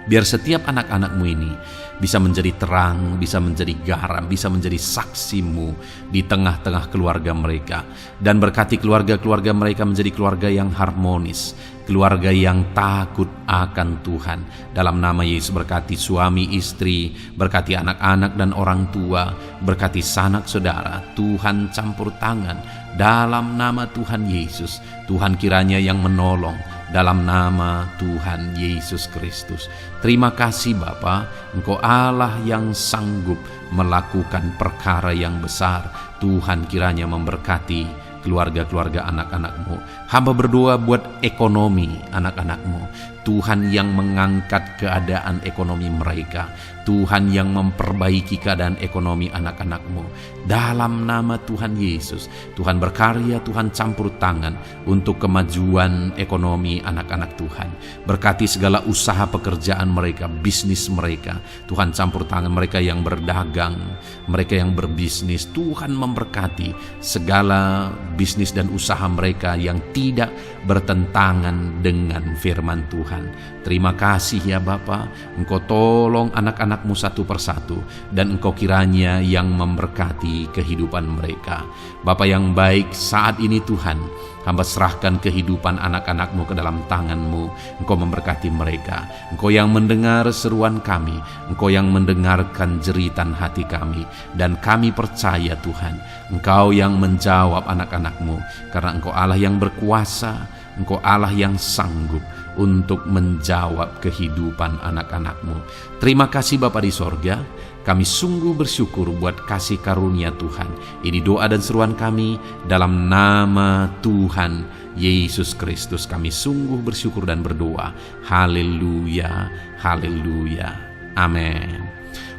Biar setiap anak-anak-Mu ini bisa menjadi terang, bisa menjadi garam, bisa menjadi saksi-Mu di tengah-tengah keluarga mereka. Dan berkati keluarga-keluarga mereka menjadi keluarga yang harmonis, keluarga yang takut akan Tuhan. Dalam nama Yesus, berkati suami, istri, berkati anak-anak dan orang tua, berkati sanak saudara. Tuhan campur tangan dalam nama Tuhan Yesus. Tuhan kiranya yang menolong dalam nama Tuhan Yesus Kristus. Terima kasih Bapa, Engkau Allah yang sanggup melakukan perkara yang besar. Tuhan kiranya memberkati keluarga-keluarga anak-anak-Mu. Hamba berdoa buat ekonomi anak-anak-Mu. Tuhan yang mengangkat keadaan ekonomi mereka. Tuhan yang memperbaiki keadaan ekonomi anak-anak-Mu. Dalam nama Tuhan Yesus, Tuhan berkarya, Tuhan campur tangan untuk kemajuan ekonomi anak-anak Tuhan. Berkati segala usaha pekerjaan mereka, bisnis mereka. Tuhan campur tangan mereka yang berdagang, mereka yang berbisnis. Tuhan memberkati segala bisnis dan usaha mereka yang tidak bertentangan dengan firman Tuhan. Terima kasih ya Bapa, Engkau tolong anak-anak-Mu satu persatu, dan Engkau kiranya yang memberkati kehidupan mereka. Bapa yang baik, saat ini Tuhan, Hamba serahkan kehidupan anak-anak-Mu ke dalam tangan-Mu. Engkau memberkati mereka. Engkau yang mendengar seruan kami. Engkau yang mendengarkan jeritan hati kami. Dan kami percaya Tuhan, Engkau yang menjawab anak-anak-Mu. Karena Engkau Allah yang berkuasa, Engkau Allah yang sanggup untuk menjawab kehidupan anak-anak-Mu. Terima kasih Bapa di sorga. Kami sungguh bersyukur buat kasih karunia Tuhan. Ini doa dan seruan kami dalam nama Tuhan Yesus Kristus. Kami sungguh bersyukur dan berdoa. Haleluya, haleluya, amin.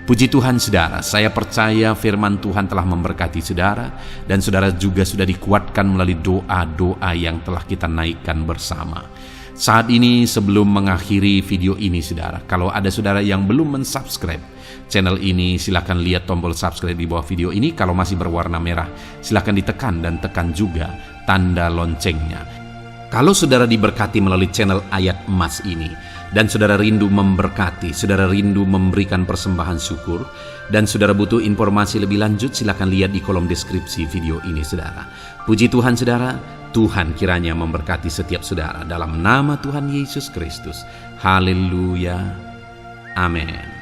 Puji Tuhan saudara, saya percaya firman Tuhan telah memberkati saudara, dan saudara juga sudah dikuatkan melalui doa-doa yang telah kita naikkan bersama. Saat ini sebelum mengakhiri video ini saudara, kalau ada saudara yang belum mensubscribe channel ini, silakan lihat tombol subscribe di bawah video ini. Kalau masih berwarna merah, silakan ditekan dan tekan juga tanda loncengnya. Kalau saudara diberkati melalui channel Ayat Emas ini, dan saudara rindu memberkati, saudara rindu memberikan persembahan syukur, dan saudara butuh informasi lebih lanjut, silakan lihat di kolom deskripsi video ini saudara. Puji Tuhan saudara, Tuhan kiranya memberkati setiap saudara dalam nama Tuhan Yesus Kristus. Haleluya, amin.